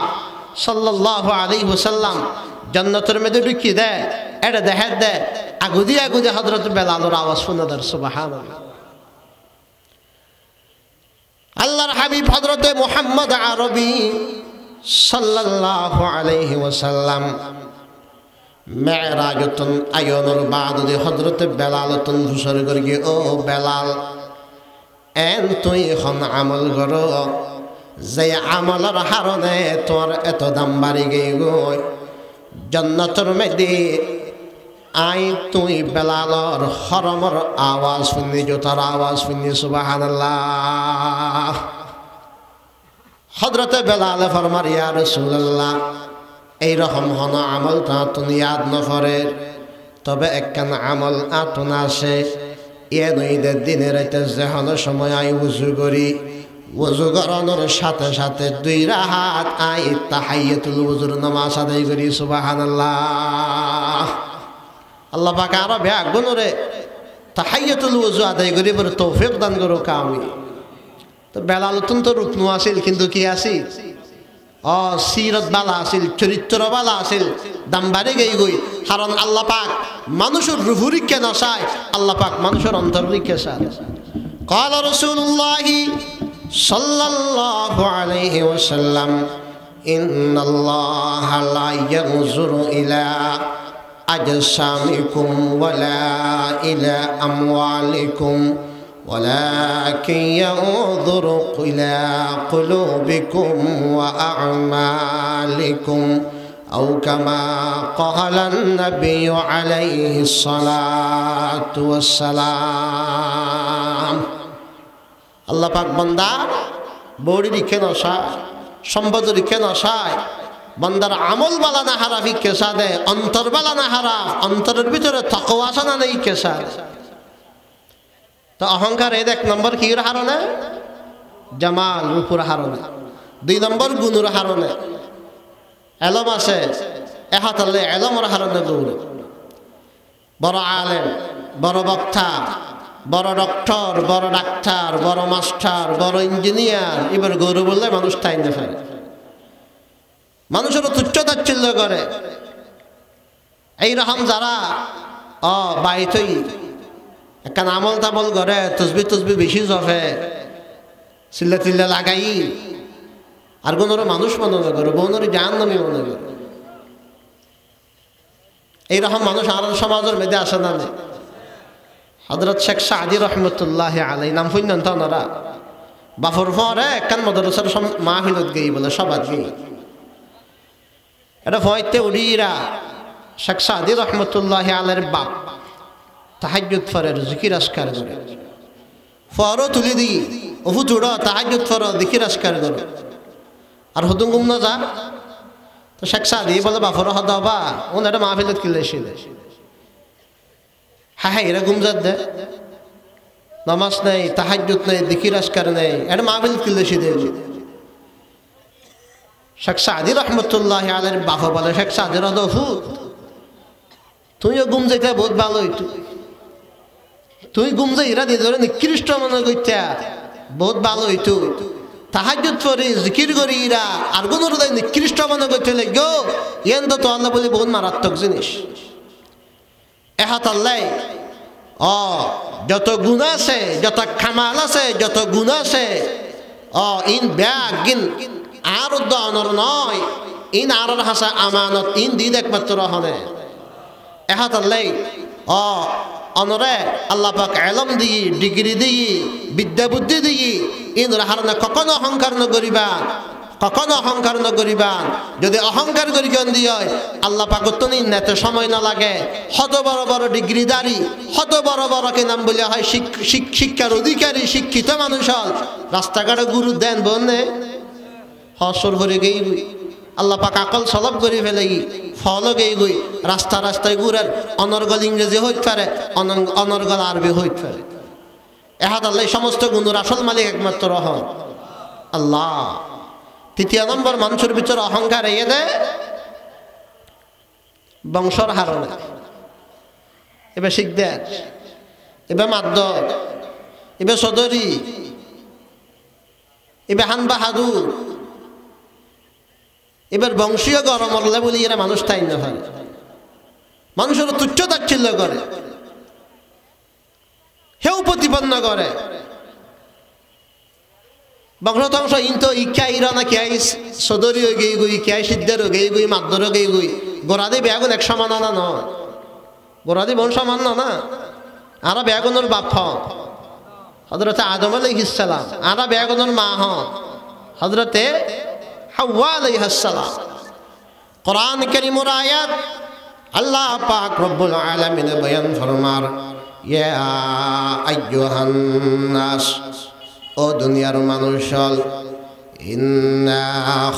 সাল্লাল্লাহু আলাইহি ওয়াসাল্লাম জান্নাতের মধ্যে ঢুকিয়ে দেয় এটা দেখা দেয় আগুদি আগুদি হযরত বেলালের আওয়াজ শুনে দেয় সুবহানাল্লাহ আল্লাহর হাবিব হযরতে মুহাম্মদ আরবি সাল্লাল্লাহু আলাইহি ওয়াসাল্লাম মেরাজতন আয়নের বাদে হযরত বেলালতন ঘোষণা করে কি ও বেলাল এন তুই এখন আমল করো যে আমলের হারণে তোর এত দাম বাড়ি গই গো জান্নাতের মধ্যে আই তুই বেলালর হরমর আওয়াজ শুনি জোতার আওয়াজ শুনি সুবহানাল্লাহ হযরত বেলাল ফরমার ইয়া রাসূলুল্লাহ এই রকম হন আমল তা তুমি ইয়াদ নফরে তবে একখান আমল আতুন আসে এ নইদের দিনের রাতে যেহন সময় আই উজু করি উজু করানোর সাথে সাথে দুই রাহাত আই তাহিয়াতুল উজুর নামাজ আদায় করি সুবহানাল্লাহ আল্লাহ পাক আরো ব্যাগুণরে তাহিয়াতুল উজু আদায় করি বলে তৌফিক দান করো কামি তো বেলাল তো রুকনু আসিল কিন্তু কি আসিল সিরত বালা আসিল চরিত্র বালা আসিল দাম বাড়ি গই গই কারণ আল্লাহ পাক মানুষের রুহুরিকে নসায় আল্লাহ পাক মানুষের অন্তরিকে চায় قال رسول الله صلى الله عليه وسلم إن الله لا ينظر إلى أجسامكم ولا إلى أموالكم ولكن ينظر إلى قلوبكم وأعمالكم أو كما قال النبي عليه الصلاة والسلام আল্লাহ পাক বান্দার বডি রিখে নসায় সম্পদ রিখে নসায় বান্দার আমল বালা না হারাফি কেসা দে অন্তর বালা না হারাফ অন্তরের ভিতরে তাকওয়া আছে না নেই কেসা তো অহংকার এই এক নম্বর কি হারনে জামাল রূপুর হারনে 2 নম্বর গুণের হারনে এলম আছে এহাতালে এলমর হারনে দৌড় বড় আলেম বড় বক্তা বড় ডক্টর বড় ডাক্তার বড় মাস্টার বড় ইঞ্জিনিয়ার এবার গৌরব বললে মানুষ তাই না ফেলে মানুষের তুচ্ছ তাচ্ছিল্য করে এইরকম যারা বাইতই একটা আমল তামল করে তসবি বেশি জফে চিল্লা চিল্লা লাগাই আর কোনোর মানুষ মনে করে বোনের জান নামি মনে করে এইরকম মানুষ আর সমাজের মেয়েদের আসে না হযরত শেখ সাদি রহমতুল্লাহ আলাই নাম শুনলেন তো ওনারা বাফর পরে একখান মাদ্রাসার মাহফিলত গেই বলে সবাই গেই এটা ভয়তে উড়িরা শেখ সাদি রহমতুল্লাহ আলের বাপ তাহাজ্জুদ ফরের জিকির আসকার করে ফরও তুলি দিই অফু চুড়ো তাহাজ্জুদ ফর জিকির আসকার করে আর হুদুম গুম না যা তো শেখ সাদি বলে বাফর হদ বা ওন এটা মাহফিলত কিলে এসে হ্যাঁ এরা গুমজাত দে নামাজ নেই তাহাজ্জুদ নেই জিকির আসকার নেই এটা মাহফিলত কিলে এসে দে শেখ সাদি রহমতুল্লাহ আলের বাফা বলে শেখ সাদির হদ ফুট তুইও গুম যাইতে বহুত ভালো হইতো তুই গুম যাই এরা দিয়ে ধরে নিকৃষ্ট মনে করতে বহুত ভালো হইতো তাহাজ্জুদ পড়ি জিকির করি ইরা আর কোন হৃদয় নিকৃষ্ট মনে করতে লাগো ইয়েন তো আল্লাহ বলি বহুত মারাত্মক জিনিস এহাত আল্লাহ যত গুণ আছে যত খামাল আছে যত গুণ আছে ইন ব্যাগ গিন আর উদ্দানর নয় ইন আর হাসা আমানত ইন দিন একমাত্র হনে এহাত আল্লাহ অনরে আল্লাহ পাক এলম দিই ডিগ্রি দিই বিদ্যা বুদ্ধি দিই ইন হারনে কখনো অহংকার ন করিবা যদি অহংকার করি কেন দিয়ে আল্লাহ পাক তুমি নেতে সময় না লাগে হত বড় বড় ডিগ্রিদারি হত বড় বড় কে নাম বলে হয় শিক্ষার অধিকারী শিক্ষিত মানুষ হল রাস্তাঘাটে গুরু দেন বনে হসর ভরে গেই আল্লাহ পাক আকল সলভ করে ফেলে ফল গেই গই রাস্তায় ঘুরের অনর্গল ইংরেজি হইতে পারে অনর্গল আরবি হইতে পারে এহাদ আল্লাহ সমস্ত গুণের আসল মালিক একমাত্র হন আল্লাহ 3 নম্বর মানুষের ভিতরে অহংকার এয়ে দেয় বংশর হারণে এবার শিখদের এবার মাদ্দর এবার সদরি এবার হান বাহাদুর এবার বংশীয় গরম হলে বলি এরা মানুষ তাই না হয় মানুষের তুচ্ছ তাচ্ছিল্য করে হেউ প্রতিপন্ন করে বংশতংশ ইনতো ইচ্ছা ইরা না কে সদরি হয়ে গেই গুই কে সিদ্ধের হয়ে গেই গুই মাদ্দর হয়ে গেই গুই গোড়াদি বেগুন এক সমান না নয় গোড়াদি বোন সমান না আরা বেগুনের বাপ হন হযরতে আদম আলাইহিস সালাম আরা বেগুনের মা হন হযরতে হাওয়া আলাইহিস সালাম কোরআন কারীমের আয়াত আল্লাহ পাক রব্বুল আলামিন বয়ান ফরমার ইয়া আইয়ুহান নাস ও দুনিয়ার মানুষ ইন্না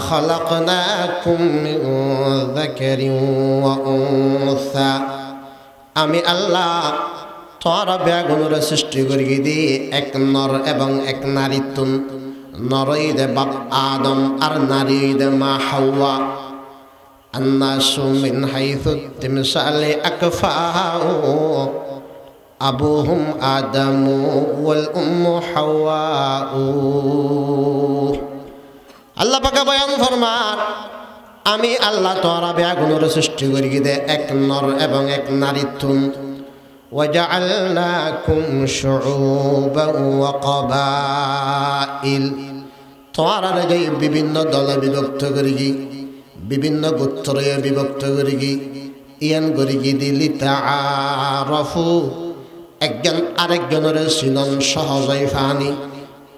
খালাকনাকুম মিন যাকারিন ওয়া উনসা আমি আল্লাহ তোরা বেগুনের সৃষ্টি করি দি এক নর এবং এক নারী তুন নরই দে বাপ আদম আর নারী দে মা হাওয়া আন্নাসু মিন হাইথু তিমসালি আকফাউ আবুহুম আদামু ওয়াল উম্মু হাওয়াউ আল্লাহ পাক বয়ান ফরমান আমি আল্লাহ তোরা বেগুনের সৃষ্টি করি দে এক নর এবং এক নারী তুন ওয়াজআলনাকুম শুউবান ওয়া ক্বাবাইল তোরা রে বিভিন্ন দলে বিভক্ত করি বিভিন্ন গোত্রে বিভক্ত করি ইয়ান করি দিলি তাআরাফু একজন আরেকজনের চিনন সহজেই ফানি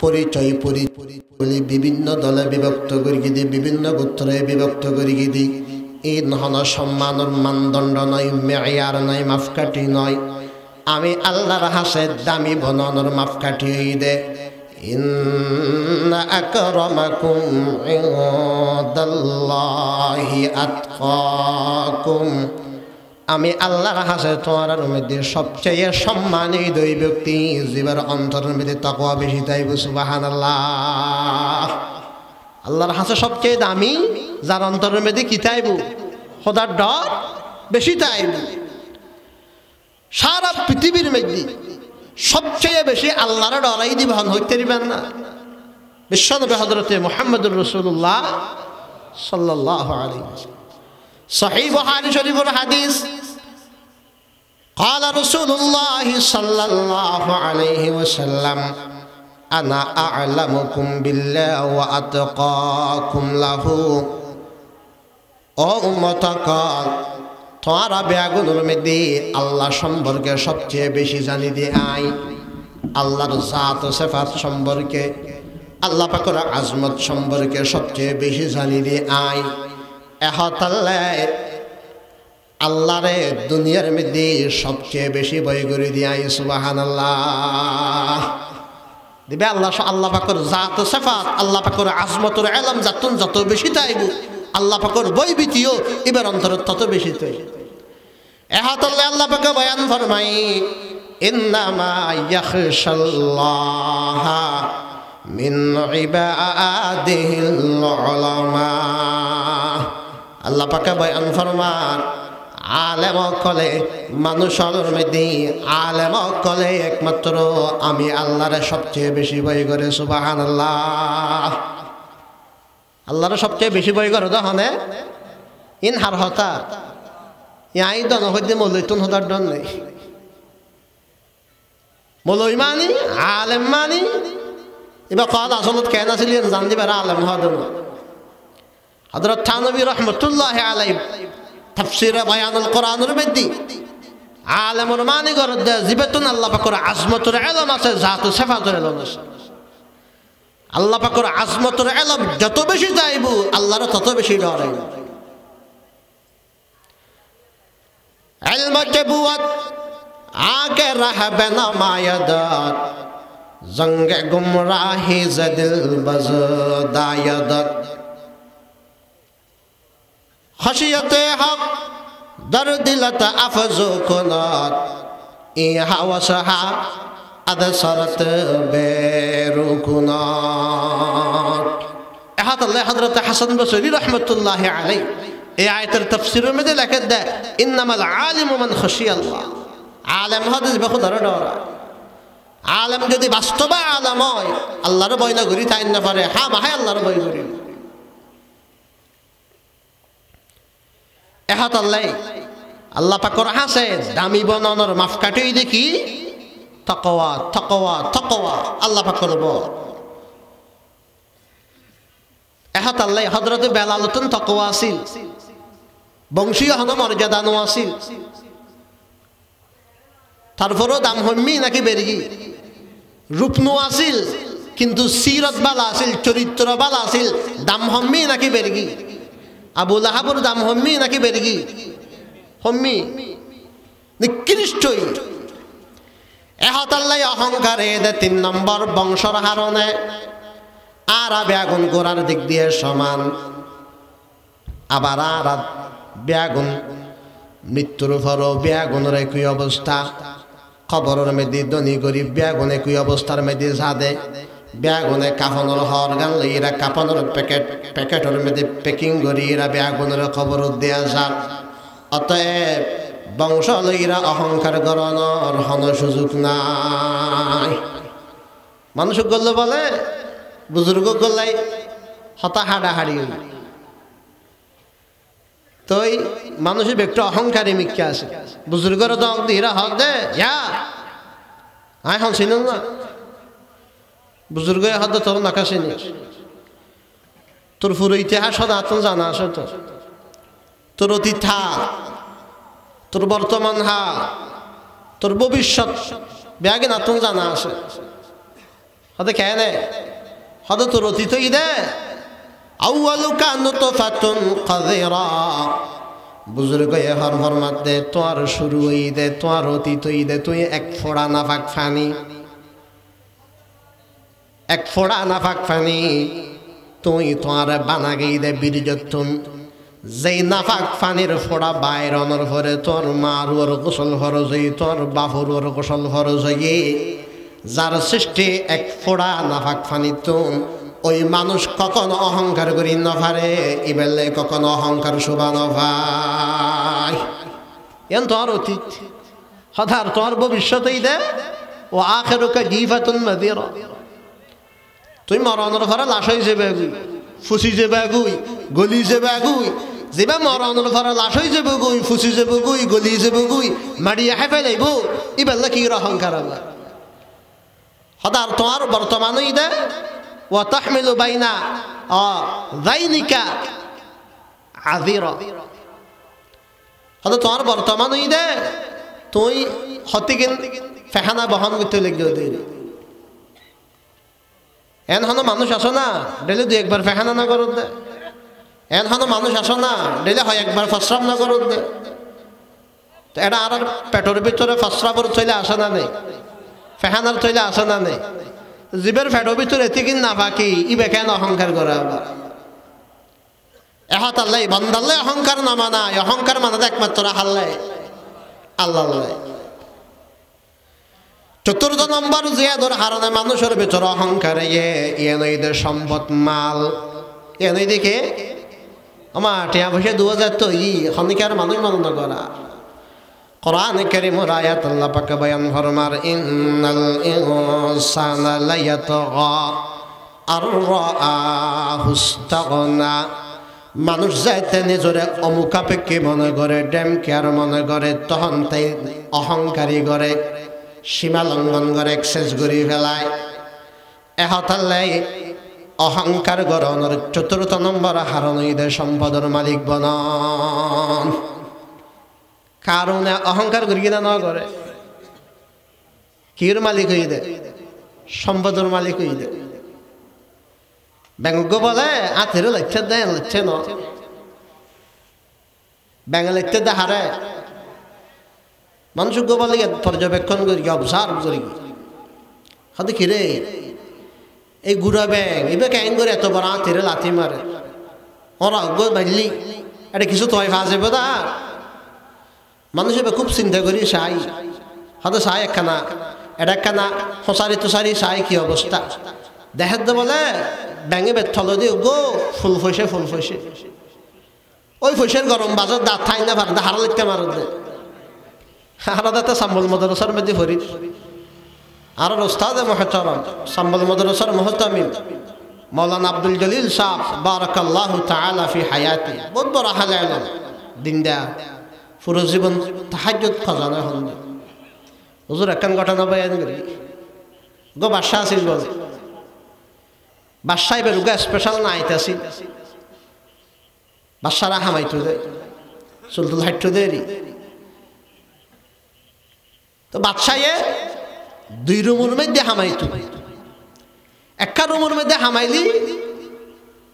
পরিচয় পরি বিভিন্ন দলে বিভক্ত করি দি বিভিন্ন গোত্রে বিভক্ত করি দি এই নহন সম্মানের মানদণ্ড নয় মেয়ার নয় মাপকাঠি নয় আমি আল্লাহর হাসে দামি বননের মাপকাঠি দে ইন্না আকরামাকুম ইনদাল্লাহি আতকাকুম আমি আল্লাহর হাসে তোমার মধ্যে সবচেয়ে সম্মানিত ওই ব্যক্তি জীবের অন্তরের মধ্যে তাকওয়া বেশি তাইব সুবহানাল্লাহ আল্লাহর হাসে সবচেয়ে দামি যার অন্তরের মধ্যে কি তাইব খোদার ডর বেশি তাইব সারা পৃথিবীর মধ্যে সবচেয়ে বেশি আল্লাহর ডরাই দিবান হইতে দিবেন না বিশ্বনবী হযরতে মুহাম্মদুর রাসূলুল্লাহ সাল্লাল্লাহু আলাইহি ওয়াসাল্লাম সহিহ বুখারী শরীফের হাদিস قال رسول الله صلى الله عليه وسلم أنا أعلمكم بالله وأتقاكم له ও উম্মতগণ তোমরা বেগুনের মধ্যে আল্লাহ সম্পর্কে সবচেয়ে বেশি জানি দিয়ে আই আল্লাহর জাত ও সিফাত সম্পর্কে আল্লাহ পাকের আজমত সম্পর্কে সবচেয়ে বেশি জানি দিয়ে আই এহতাল্লাহ আল্লাহরে দুনিয়ার মধ্যে সবচেয়ে বেশি ভয় করে দিয়ে আই সুবহানাল্লাহ দিবে আল্লাহ আল্লাহ পাকের জাত ও সিফাত আল্লাহ পাকের আজমতের ইলম যতন যত বেশি তাইব আল্লাহ পাকের বৈবিতীয় এবার অন্তর তত বেশি তাই এহতাল্লাহ আল্লাহ পাকে বয়ান ফরমাই ইন্নামা ইয়াখশাল্লাহ মিন ইবাদিহিল উলামা আল্লাহ পাকে বয়ান ফরমান আলেম কলে মানুষের মধ্যে আলেম কলে একমাত্র আমি আল্লাহরে সবচেয়ে বেশি ভয় করে সুবহানাল্লাহ আল্লাহরে সবচেয়ে বেশি ভয় করে দহনে ইন হার হতা ইয়াই দন হইতে মলইতুন হতার দন নেই মলই মানি আলেম মানি এবার কল আসলত কেন আসিলেন জানতে পারে আলেম হদন হযরত থানবী রাহমাতুল্লাহি আলাইহি তাফসীরে বায়ানুল কোরআনের মধ্যে আলেমর মানি করে দে জিবাতুন আল্লাহ পাকের আজমতের ইলম আছে জাত ও সিফাতের ইলম আছে আল্লাহ পাকের আজমতের ইলম যত বেশি যাইব আল্লাহর তত বেশি ডরাইব ইলম জবুত আগে রাহবে না মায়াদাত জঙ্গে গুমরাহি জদিল বজদায়াদাত খশিয়তে হক در دلت افزو کنات ای حواسها ادسرت بیرو کنات احاط الله حضرت حسن بصری رحمت الله علیه ای آیت تفسیر میں دے لکھت ہے انما العالم من خشی اللہ عالم حدیث بخود دورا عالم যদি বাস্তবে আলেম হয় আল্লাহর ভয় না করি তাই না পারে হ্যাঁ মাহাই আল্লাহর ভয় করি এহাত আল্লাহ আল্লাহ পাকের হাসে দামি বননের মাপকাঠি দেখি তাকওয়া তাকওয়া তাকওয়া আল্লাহ পাকের বল এহাত আল্লাহ হযরত বেলালতন তাকওয়া আছিল বংশীয় হন মর্যাদানো আছিল তারপরও দাম হম্মি নাকি বেরগি রূপনো আছিল কিন্তু সিরত বালা আছিল চরিত্র বালা আছিল দাম হম্মি নাকি বেরগি আবু লাহাবুর দাম হম্মি নাকি বেরগি হম্মি নিকৃষ্টই এহতাল্লাই অহংকারে দে 3 নম্বর বংশর হারণে আর বেগুন গোড়ার দিক দিয়ে সমান আবার আর বেগুন মৃত্যুর পরও বেগুনের একই অবস্থা খবরের মধ্যে ধনী গরিব বেগুন একই অবস্থার মধ্যে যাদে বেগুনে কাফনের হর গান লইরা কাপনের প্যাকেটের মধ্যে প্যাকিং করি এরা বেগুনের খবর দেয়া যাক অতএব বংশ লইরা অহংকার করানোর হন সুযোগ নাই মানুষ গল্লে বলে বুজুর্গ গল্লাই হতা হাড়াহাড়ি তই মানুষের ব্যক্তি অহংকারী মিক্কা আছে বুজুর্গর দক দিরা হক দে যা আয় হন ছিল না বুজুর্গ হদ তোর নাকাশিনি তোর পুরো ইতিহাস আতন জানা আছে তোর অতীত হা তোর বর্তমান হা তোর ভবিষ্যৎ ব্যাগে নাতুন জানা আছে হতে খেয়ে নে হতে তোর অতীত দে আউয়ালুকা নুতফাতুন কাযিরা বুজুর্গ এ হর ফরমাত দে তোর শুরু হই দে তোর অতীত দে তুই এক ফোড়া নাফাক ফানি এক ফোড়া নাফাক ফানি তুই তোর বানা গই দে বীর্যতুন যেই নাফাক ফানির ফোড়া বাইরনের পরে তোর মারুর গোসল ফরজ হই তোর বাফুর গোসল ফরজ হই যার সৃষ্টি এক ফোড়া নাফাক ফানি তুন ওই মানুষ কখনো অহংকার করি নফারে ইবেলে কখনো অহংকার শোভা নফায় এন তোর অতীত হঠাৎ তোর ভবিষ্যতেই দে ও আখেরুকা জিফাতুন মাদিরা তুই মরণের ঘরে লাশ হয়ে যাবে ফুসি যাবে গুই গলি যাবে গুই যেবা মরণের ঘরে লাশ হয়ে যাবে গুই ফুসি যাবে গুই গলি যাবে গুই মারিয়া হেফে যাইব ইবেলে কি অহংকার আল্লাহ হঠাৎ তোর বর্তমানই দে وتحمل بين ذينك عذيرا هذا توار برطمان يده توي هتيجن فحنا بهان قتلك جودين ان هنا মানুষ আসো না ডেলি দুই একবার ফেহানা না করত দে এন হনো মানুষ আসো না ডেলি হয় একবার ফসরাম না করত দে তো এটা আর পেটের ভিতরে ফসরাবর চলে আসে না নেই ফেহানার চলে আসে না নেই জীবের ফেটের ভিতরে এতিকিন না বাকি ইবে কেন অহংকার করা এহাত আল্লাহ বন্দাল্লাহ অহংকার না মানা অহংকার মানাতে একমাত্র আল্লাহ আল্লাহ চতুর্থ নম্বর জিয়াদর হারানে মানুষের ভিতরে অহংকার ইয়ে নইদের সম্পদ মাল এ নই দেখে আমার টিয়া পয়সা 2000 তো হনিকার মানুষ মানন করা কোরআন কারীমের আয়াত আল্লাহ পাক বয়ান ফরমার ইন্নাল ইনসানা লায়াতগা আররাআহু ইসতাগনা মানুষ যাইতে নিজরে অমুখাপেক্ষী মনে করে ড্যাম কেয়ার মনে করে তখন তাই অহংকারী করে সীমা লঙ্ঘন করে এক্সেস করে ফেলায় এহতাল্লাই অহংকার গরণের চতুর্থ নম্বর হারণীদের সম্পদের মালিক বনন কারণে অহংকার করি কিনা না করে কির মালিক হই দে সম্পদের মালিক হই দে ব্যাঙ্গ বলে আথের লেখছে দেয় লেখছে ন ব্যাঙ্গ লিখতে দে হারে মানুষ বলে পর্যবেক্ষণ করি অবজার্ভ করি হাতে কিরে এই গুড়া ব্যাং এই ব্যাগ কেন করে এত বড় আথের লাথি মারে ওরা বাড়লি এটা কিছু তয় ফাঁসে বোধা মানুষ এবার খুব চিন্তা করি সাই হয়তো সাই একখানা এটা একখানা হসারি তুষারি সাই কি অবস্থা দেখার দে বলে ব্যাঙে বের থল দিয়ে গো ফুল ফসে ওই ফসের গরম বাজার দাঁত থাই না পারে হারা লিখতে মার দে হারা দাঁতে সাম্বল মদরসার মধ্যে ফরি আর ওস্তাদ মুহতারাম সাম্বল মদরসার মুহতামিম মৌলানা আব্দুল জলিল সাহ বারাকাল্লাহু তাআলা ফি হায়াতি বহুত বড় হাজার দিনদা পুরো জীবন তাহাজ্জুদ খজানা হন হুজুর একখান ঘটনা বয়ান করি গো বাদশা আছিল বলে বাদশাহ এবার উগা স্পেশাল না আইতাছি বাদশারা হামাইতো দে সুলতুল হাইটো দেরি তো বাদশাহে 2 রুমের মধ্যে হামাইতো একটা রুমের মধ্যে হামাইলি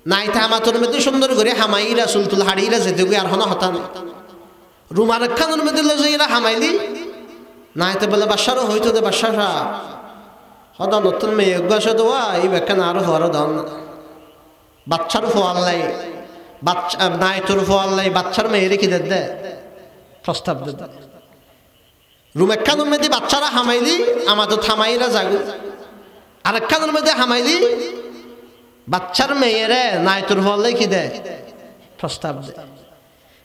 নাইতে হামাতোর মধ্যে সুন্দর করে হামাইরা সুলতুল হাড়িরা যেতে গিয়ে আর হন হতা না রুম আর খানোর মধ্যে লইরা হামাইলি নাইতে বলে বাদশারও হইতো দে বাদশা হদা নতুন মেয়ে অভ্যাস দেওয়া এই ব্যাখ্যান আরো হওয়ার দান বাচ্চার ফোয়াল্লাই বাচ্চা নাইতোর ফোয়াল্লাই বাচ্চার মেয়ে রেখে দে প্রস্তাব দে রুম একখানোর মধ্যে বাচ্চারা হামাইলি আমাদের থামাইরা জাগু আর একখানোর মধ্যে হামাইলি বাচ্চার মেয়েরে নাইতোর ফোয়াল্লাই কি দে প্রস্তাব দে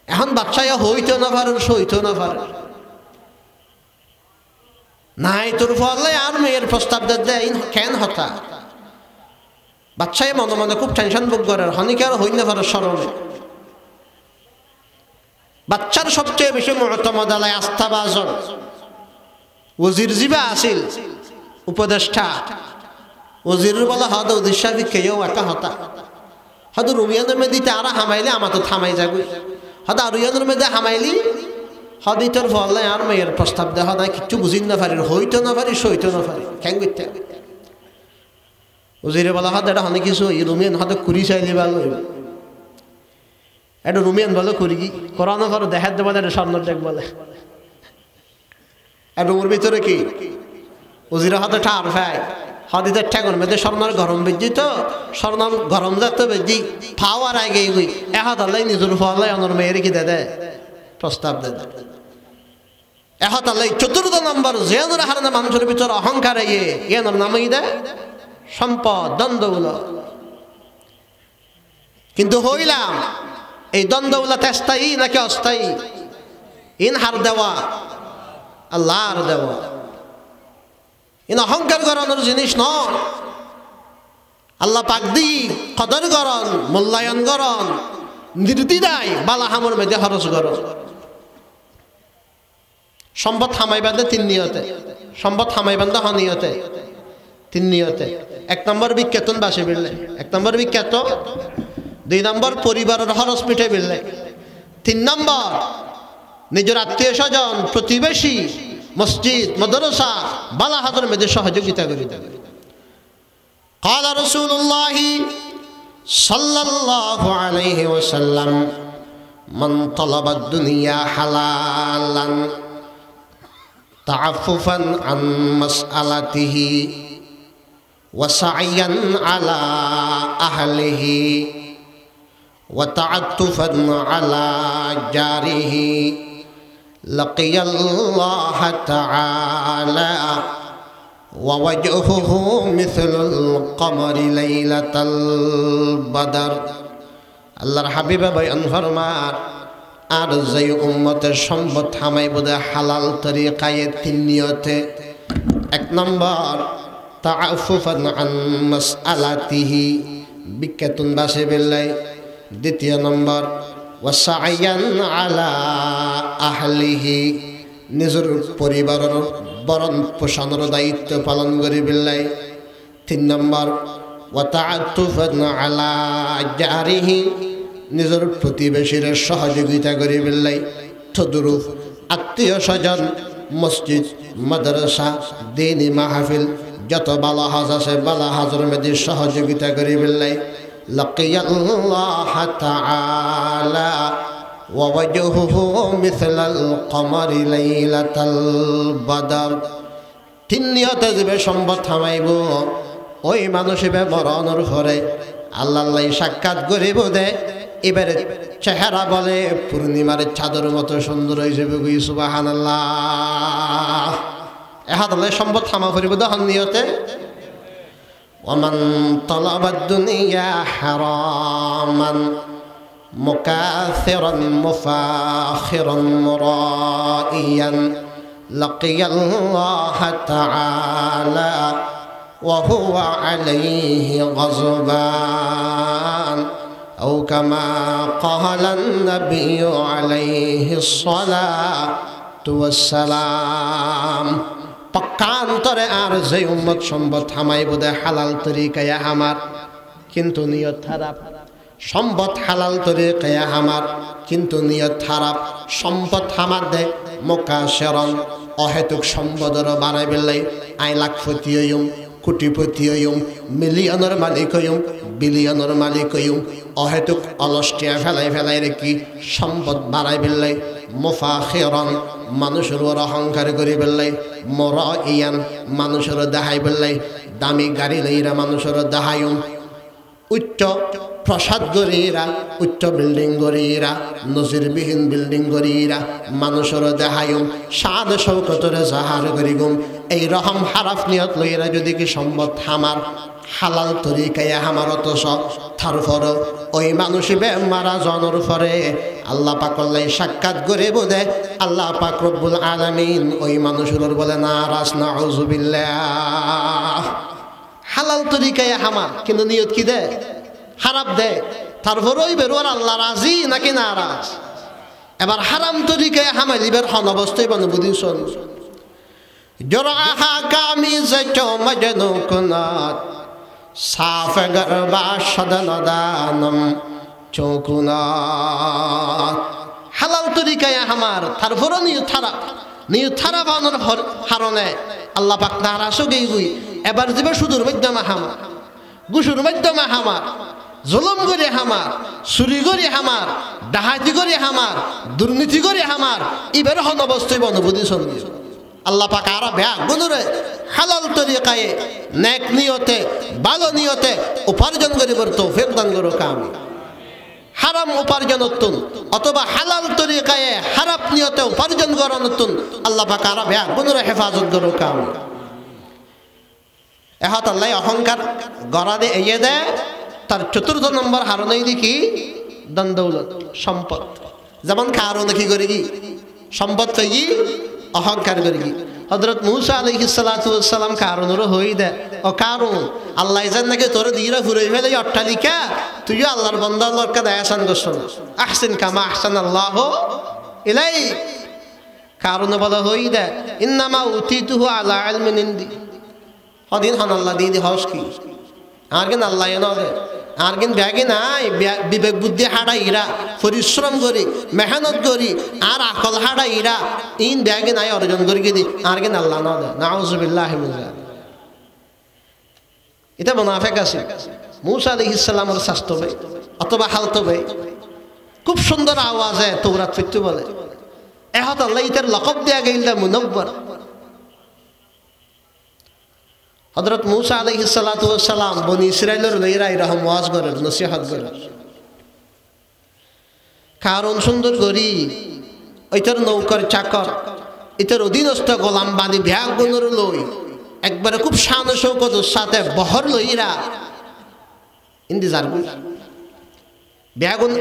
এখন বাচ্চা হইতো না পারে সইতো না পারে নাই তোর ফলে আর মেয়ের প্রস্তাব দেয় কেন হতা বাচ্চায় মনে মনে খুব টেনশন ভোগ করে হনিকার হই না পারে স্মরণে বাচ্চার সবচেয়ে বেশি মুতামাদ আলাই আস্থাভাজন ওজির জিবা আসিল উপদেষ্টা ওজির বলা হদ উদ্দেশ্যা কেউ একা হতা হয়তো রুমিয়ানের মেয়ে দিতে আর হামাইলে আমার তো থামাই যাবে হয়তো রুমিয়ানের মেয়েদের হামাইলি হদিতর ফলে আর মেয়ের প্রস্তাব দেখা না কিচ্ছু বুঝিন না পারি হইতো না পারি সইতো না পারি খ্যাং করতে উজিরে বলা হাত এটা অনেক কিছু রুমিয়ান হাতে কুড়ি চাইলে ভালো এটা রুমিয়ান ভালো করি কি করানো করো দেখার দেবো এটা স্বর্ণর দেখ বলে রুমের ভিতরে কি উজিরে হাতে ঠার ফ্যাই হদিতের ঠেকর মেয়েদের স্বর্ণর গরম বেজি তো স্বর্ণ গরম যাতে বেজি ফাওয়ার আগে গই এহাত আল্লাহ নিজের ফলে অনর মেয়ের কি দে প্রস্তাব দে এহাত আল্লাহ চতুর্থ নম্বর জেনুর হারানা মানুষের ভিতরে অহংকার এর নামই দেয় সম্পদ দ্বন্দ্বগুলো কিন্তু হইলাম এই দ্বন্দ্বগুলো স্থায়ী নাকি অস্থায়ী ইন হার দেওয়া আল্লাহর দেওয়া ইন অহংকার করানোর জিনিস নয় আল্লাহ পাক দি কদর করন মূল্যায়ন করন নির্দিদায় বালাহামর মেদে খরচ করন সম্পদ হামাই বান্ধে তিন নিয়তে সম্পদ হামাই বান্ধে হনিয়তে তিন নিয়তে এক নম্বর বিখ্যাতন বাসে বিললে এক নম্বর বিখ্যাত দুই নম্বর পরিবারের খরচ পিঠে বিললে তিন নম্বর নিজের আত্মীয় স্বজন প্রতিবেশী মসজিদ মাদ্রাসা বালা হাজার মেয়েদের সহযোগিতা করে দেবে قال رسول الله صلى الله عليه وسلم من طلب الدنيا حلالا تعففا عن مسألته وسعيا على أهله وتعطفا على جاره لقي الله تعالى ووجهه مثل القمر ليلة البدر আল্লাহর হাবিব বয়ান ফরমান আর যে উম্মতের সম্পদ থামাই বোধে হালাল তরিকায়ে তিন নিয়তে এক নম্বর তাআফুফান আন মাসআলাতিহি বিখ্যাতুন বাসে বিল্লাই দ্বিতীয় নম্বর ওয়াসাইয়ান আলা আহলিহি নিজের পরিবারের বরণ পোষণের দায়িত্ব পালন করে বিল্লাই তিন নম্বর ওয়াতাআতুফান আলা জারিহি নিজের প্রতিবেশীর সহযোগিতা করে বিল্লাই তদরূপ আত্মীয় স্বজন মসজিদ মাদ্রাসা দ্বীনি মাহফিল যত বালা হাজ আছে বালা হাজর মেয়েদের সহযোগিতা করে বিল্লাই লাকিয়াল্লাহ তাআলা ওয়া ওয়াজহুহু মিসলাল কমারি লাইলাতাল বদর তিন নিয়তে যে সম্পদ থামাইব ওই মানুষে মরণের পরে আল্লাহ সাক্ষাৎ করিব দে এবারে চেহারা বলে পূর্ণিমার চাঁদের মতো সুন্দর হয়ে যাবে সুবহানাল্লাহ এহাদলে সম্পদ থামা করিব দহন নিয়তে ওমান তালাবাদ দুনিয়া হারামান মুকাসিরান মুফাখিরান মুরাইয়ান লাকিয়াল্লাহ তাআলা ওয়া হুয়া আলাইহি গযবান أو كما قال النبي عليه الصلاة والسلام পক্ষান্তরে আর যে উম্মত সম্পদ থামাই বোধে হালাল তরিকায় আমার কিন্তু নিয়ত খারাপ সম্পদ হালাল তরিকায় আমার কিন্তু নিয়ত খারাপ সম্পদ হামার দে মুকাশিরান অহেতুক সম্পদর বানাই বেলাই আই লাখপতি হইম কোটিপতি হইম মিলিয়নের মালিক হইম বিলিয়নের মালিক হইম অহেতুক অলস্টিয়া ফেলাই ফেলাই রেখি সম্পদ বাড়াই বেলাই মুফাখিরান মানুষের অহংকার করে বেলাই মুরাইয়ান মানুষের দেখাই বেলাই দামি গাড়ি লইরা মানুষের দেখাইম উচ্চ প্রসাদ গড়িরা উচ্চ বিল্ডিং গড়িরা নজিরবিহীন বিল্ডিং গড়িরা মানুষের দেখাইম সাদ শৌকতরে জাহার করিগুম এই রকম হারাফ নিয়ত লইরা যদি কি সম্পদ হামার হালাল তরিকায় আমার অতস তারপর ওই মানুষ মারা জনর পরে আল্লাহ পাকল্লাই সাক্ষাৎ করে বোধে আল্লাহ পাক রব্বুল আলামিন ওই মানুষের বলে নারাজ নাউযুবিল্লাহ হালাল তরিকায় হামার কিন্তু নিয়ত কি দে হারাপ দে তারপর ওই বেরোয়ার আল্লাহ রাজি নাকি নারাজ এবার হারাম তরিকায় হামাই দিবার হন অবস্থায় বানুবুদি শোন জোরাহা কামিজ চমজনু কুনাত সাফ গরবা সদনদানম চৌকুনাত হালাল তরিকায় আমার তারপরও নিউ থারা বানোর হারণে আল্লাহ পাক নারাজও গই এবার দিবে সুদূর মধ্যমা হামার গুসুর মধ্যমা হামার জুলুম করে হামার চুরি করে হামার ডাহাতি করে হামার দুর্নীতি করে হামার এবার হনবস্তই বনবুদ্ধি সন্ধি আল্লাহ পাক আরা ব্যাগ গুনুরে হালাল তরিকায় নেক নিয়তে ভালো নিয়তে উপার্জন করিবার তৌফিক দান করো কাম হারাম উপার্জনতুন অথবা হালাল তরিকায় হারাপ নিয়তে উপার্জন করানতুন আল্লাহ পাক আরা ব্যাগ গুনুরে হেফাজত করো কাম এহাত আল্লাহ অহংকার গড়াদে এগিয়ে দেয় তার চতুর্থ নম্বর হারণই দেখি দান দৌলত সম্পদ যেমন কারণ কি করে কি সম্পদ পেয়ে অহংকার করে কি হযরত মূসা আলাইহিস সালাতু ওয়াস সালাম কারণেরও হই দেয় ও কারণ আল্লাহ জান নাকি তোর দিরা ফুরাই ফেলে অট্টালিকা তুইও আল্লাহর বান্দা আল্লাহর কাছে আহসান করছ আহসিন কামা আহসানাল্লাহু ইলাইক কারণ বলা হই দেয় ইন্নামা উতিতুহু আলা ইলমিন ইনদি হদিন হন আল্লাহ দিদি হস কি আর কেন আল্লাহ এনে আর কেন ব্যাগে নাই বিবেক বুদ্ধি হাড়া ইরা পরিশ্রম করি মেহনত করি আর আকল হাড়া ইরা ইন ব্যাগে নাই অর্জন করি দি আর কেন আল্লাহ না দেয় নাউজুবিল্লাহ এটা মুনাফিক আছে মূসা আলাইহিস সালামের শাস্ত্র ভাই অথবা হালতো ভাই খুব সুন্দর আওয়াজে তৌরাত পড়তে বলে এহত আল্লাহ ইতার লকব দেয়া গেল মুনব্বর হযরত মূসা আলাইহিস সালাতু ওয়াস সালাম বনি ইসরাইলের লইরা এরকম ওয়াজ করেন নসিহত করেন কারণ সুন্দর করি ওইটার নৌকর চাকর এটার অধীনস্থ গোলাম বাঁধি ব্যাগ গুণর লই একবারে খুব শান শৌকতের সাথে বহর লইরা ইন্দিজার ব্যাগুন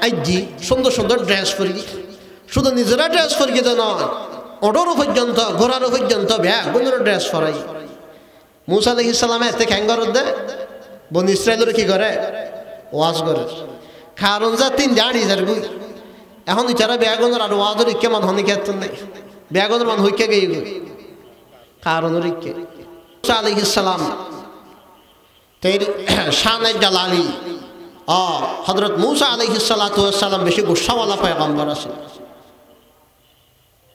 আইজি সুন্দর সুন্দর ড্রেস পরি শুধু নিজেরা ড্রেস পরি তো নয় অটোরও পর্যন্ত ঘোড়ারও পর্যন্ত ব্যাগ গুণের ড্রেস ফরাই মূসা আলাইহিস সালাম এতে খ্যাঙ্গর দে বনি ইসরাইলের কি করে ওয়াজ করে কারণ যা তিন জানি যার গুই এখন ইচারা ব্যাগুনের আর ওয়াজের কেমন হনি ক্ষেত্র নেই ব্যাগুনের মান হইকে গেই কারণের ইকে মূসা আলাইহিস সালাম তের শানে জালালি হযরত মূসা আলাইহিস সালাতু ওয়াস সালাম বেশি গুসাওয়ালা পয়গম্বর আছে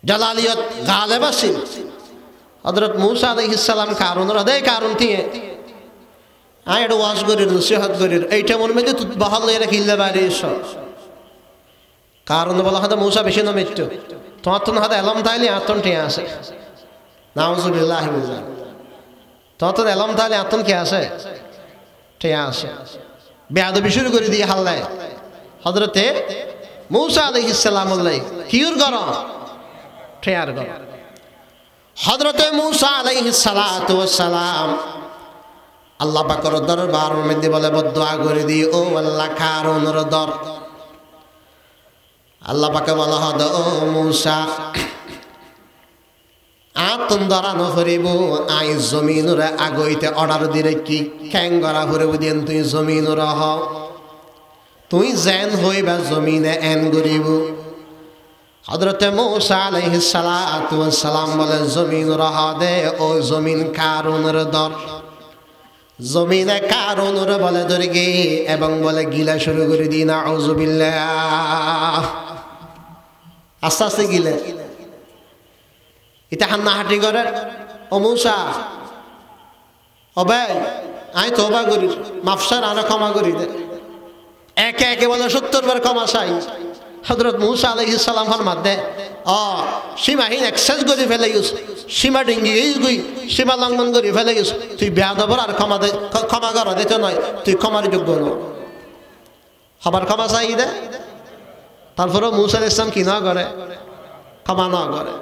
জালালিয়ত গালেব আছে হযরত মূসা আলাইহিস সালাম কারণের দেয় কারণ দিয়ে আয় ওয়াজ করে নসিহত করে এইটা মনে মধ্যে তুই বহাল লইরা কিল্লা বাইরে এসো কারণ বলা হয়তো মূসা বেশি না মৃত্যু তোমার তো হয়তো এলম তাইলে আতন টিয়া আছে নাউজুবিল্লাহ তোমার তো এলম তাইলে আতন কে আছে টিয়া আছে বেয়াদবি শুরু করে দিয়ে হাল্লায় হযরতে মূসা আলাইহিস সালাম কিউর গরম টিয়ার গরম হযরতে মূসা আলাইহিস সালাতু ওয়াস সালাম আল্লাহ পাকের দরবারের মধ্যে বলে বদদুয়া করে দি ও আল্লাহ কারণের দর আল্লাহ পাকে বলা হদ ও মূসা আতন দরানো ফরিব আই জমিনের আগইতে অর্ডার দিরে কি খ্যাঙ্গরা ফরিব দিন তুই জমিনের হ তুই জেন হইবা জমিনে এন গরিব হযরতে মূসা আলাইহিস সালাতু ওয়াস সালাম বলে জমিন রহ দে ও জমিন কারণের দর জমিনে কারণের বলে দরগে এবং বলে গিলা শুরু করে দি নাউজুবিল্লাহ আস্তে আস্তে গিলে এটা হান্না হাঁটি করে ও মূসা ও ভাই আই তওবা করি মাফসার আনা ক্ষমা করি দে একে একে বলে 70 বার ক্ষমা চাই হযরত মূসা আলাইহিস সালাম ফরমাত দে সীমাহীন এক্সেস করে ফেলে গেছ সীমা ডিঙ্গি গই সীমা লঙ্ঘন করে ফেলে গেছ তুই বেয়াদবর আর ক্ষমা করা দিতে নয় তুই ক্ষমার যোগ্য নয় হবার ক্ষমা চাই দে তারপরেও মূসা আলাইহিস সালাম কি না করে ক্ষমা না করে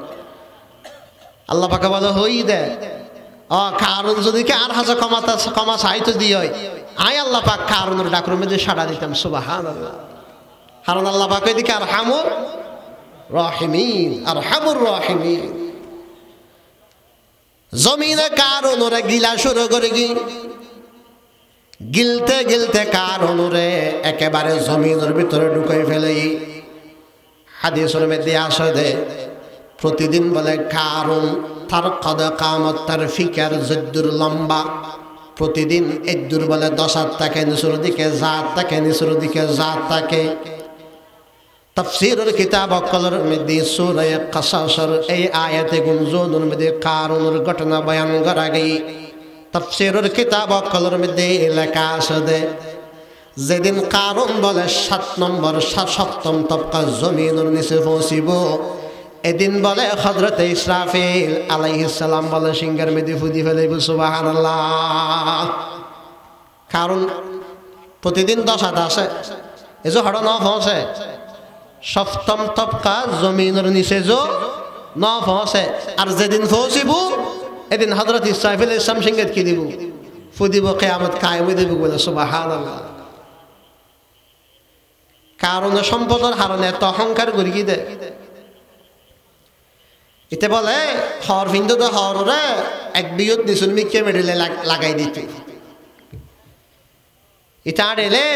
আল্লাহ পাকে বলে হই দে কারণ যদি কে আর হাজার ক্ষমা চাইতে দিয়ে হয় আয় আল্লাহ পাক কারণের ডাকর মধ্যে সাড়া দিতাম সুবহানাল্লাহ কারণ আল্লাহ পাক এদিকে আর হামুর রাহিমিন আর হামুর রাহিমিন জমিনে কারণরে গিলা শুরু করে গিলতে গিলতে কারণরে একেবারে জমিনের ভিতরে ঢুকাই ফেলে হাদিসের মধ্যে আসে দে প্রতিদিন বলে কারণ তার কদে কামত তার ফিকার যদ্দুর লম্বা প্রতিদিন এদ্দুর বলে 10 হাত থাকে নিচের দিকে জাত থাকে নিচের দিকে জাত থাকে তাফসীরের কিতাব অকলের মধ্যে সূরা কাসাসের এই আয়াতে গুনজুনের মধ্যে কারুনের ঘটনা বয়ান করা গই। তাফসীরের কিতাব অকলের মধ্যে লেখা আছে যেদিন কারুন বলে 7 নম্বর 7ম তবকা জমিনের নিচে পৌঁছিব, এদিন বলে হযরত ইসরাফিল আলাইহিস সালাম বলে সিংহের মধ্যে ফুদি ফেলাইব। সুবহানাল্লাহ। কারণ প্রতিদিন 10 হাত আছে, এজো হড় ন পৌঁছে 7ম তবকা জমিনের নিচে যো ন পৌঁছে। আর যেদিন পৌঁছিব এদিন হযরত ইসরাফিল ইসলাম সিংহের কি দিব? ফুদিব, কিয়ামত কায়েম দিব বলে। সুবহানাল্লাহ। কারণ সম্পদের হারণে এত অহংকার করি দে। এতে বলে হর হিন্দু তো হরে এক বিয়ত নিচুন মিকে মেডেলে লাগাই দিতে, ইটা আড়েলে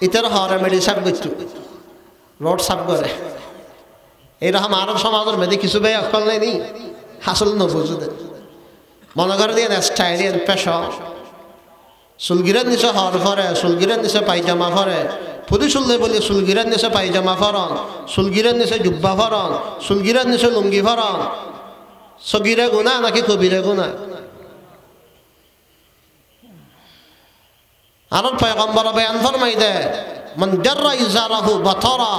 ইটার হরে মেডি সাপ করতো, রোড সাপ করে। এইরকম আরব সমাজের মেয়েদের কিছু ভাই অকল নেই, হাসল নবুঝু দে মনে করে দিয়ে স্টাইলিয়ান পেশা। চুলগিরার নিচে হর ফরে, চুলগিরার নিচে পাইজামা ফরে, পুরি চুললে বলি চুলগিরার নিচে পাইজামা ফরন, চুলগিরার নিচে জুব্বা ফরন, চুলগিরার নিচে লুঙ্গি ফরন। সগিরে গুণা নাকি কবিরে গুণা? আর পয়গম্বর বয়ান ফরমাই দে মান জাররা ইজারাহু বাতারা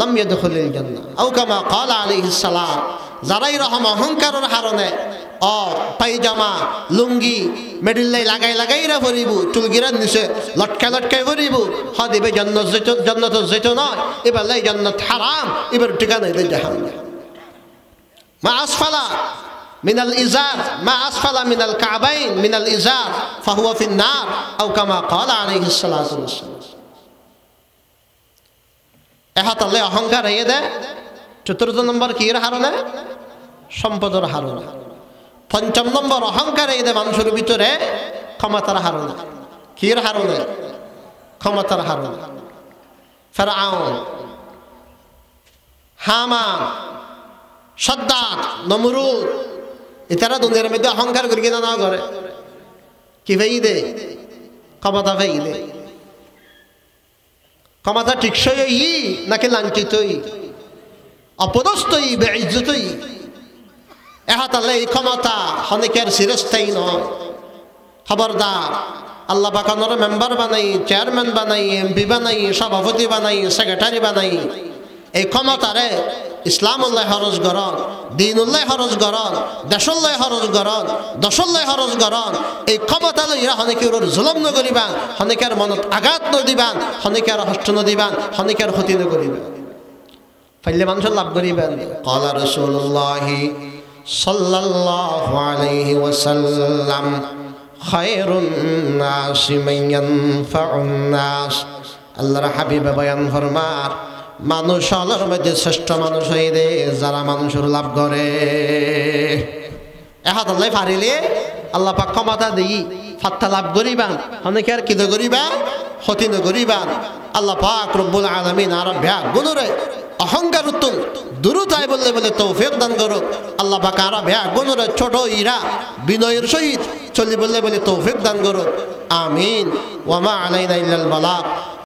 লাম ইয়াদখুলিল জান্নাহ আও কামা ক্বালা আলাইহিস সালাম। যারা এরকম অহংকারের হারণে পাইজামা লুঙ্গি মেডিল্লাই লাগাই লাগাইরা ভরিব, চুলগিরার নিচে লটকাই লটকাই ভরিব, হদিবে জান্নাত যেত নয়, এবার লাই জান্নাত হারাম, এবার ঠিকানা এদের জাহান্নাম। মা আসফালা মিনাল ইজার, মা আসফালা মিনাল কাবাইন মিনাল ইজার ফাহুয়া ফিন নার আও কামা ক্বালা আলাইহিস সালাতু ওয়াসসালাম। এহাত আল্লাহ অহংকার হয়ে দেয়। 4th নম্বর কি এর হারণে? সম্পদের হারণে। 5ম নম্বর অহংকার এই দেয় মানুষের ভিতরে ক্ষমতার হারণে। কি এর হারণে? ক্ষমতার হারণে। ফিরআউন, হামান, সাদ্দাত, নমরুদ এতারা দুনিয়ার মধ্যে অহংকার করি কিনা না করে? কি ভাই দে? ক্ষমতা ভাই দে। ক্ষমতা টিকসই নাকি লাঞ্ছিতই, অপদস্থই, বেইজ্জতই? এহাত আল্লাহ এই ক্ষমতা অনেকের চিরস্থায়ী নয়। খবরদার, আল্লাহ পাক ওনারা মেম্বার বানাই, চেয়ারম্যান বানাই, এমপি বানাই, সভাপতি বানাই, সেক্রেটারি বানাই। এই ক্ষমতারে ইসলামুল্লাহ হরজ গরণ, দিনুল্লাহ হরজ গরণ, দেশুল্লাহ হরজ গরণ, দশুল্লাহ হরজ গরণ। এই ক্ষমতা লইয়া হনেকের জুলম নগরিবান, হনেকের মনত আঘাত নদিবান, হনেকের হষ্ট নদিবান, হনেকের ক্ষতি নগরিবান। ফাইলে মানুষের লাভ করিবেন। ক্বালা রাসূলুল্লাহ সাল্লাল্লাহু আলাইহি ওয়াসাল্লাম খায়রুন নাসি মান ইয়ানফাউন নাস। আল্লাহর হাবিব বয়ান ফরমার মানুষ আল্লাহর মধ্যে শ্রেষ্ঠ মানুষ হই রে যারা মানুষের লাভ করে। এহাত আল্লাহ পারিলে আল্লাহ পাক ক্ষমতা দেই ফাত্তা লাভ করিবান, অনেকের কি করিবান? ক্ষতি নগরিবান। আল্লাহ পাক রব্বুল আলামিন আর ভ্যা গুণরে অহংকার উত্তম দুরুতাই বললে বলে তৌফিক দান করো। আল্লাহ পাক আর ভ্যা গুণরে ছোট ইরা বিনয়ের সহিত চলি বললে বলে তৌফিক দান করো। আমিন। ওয়া মা আলাইনা ইল্লাল বালাগ।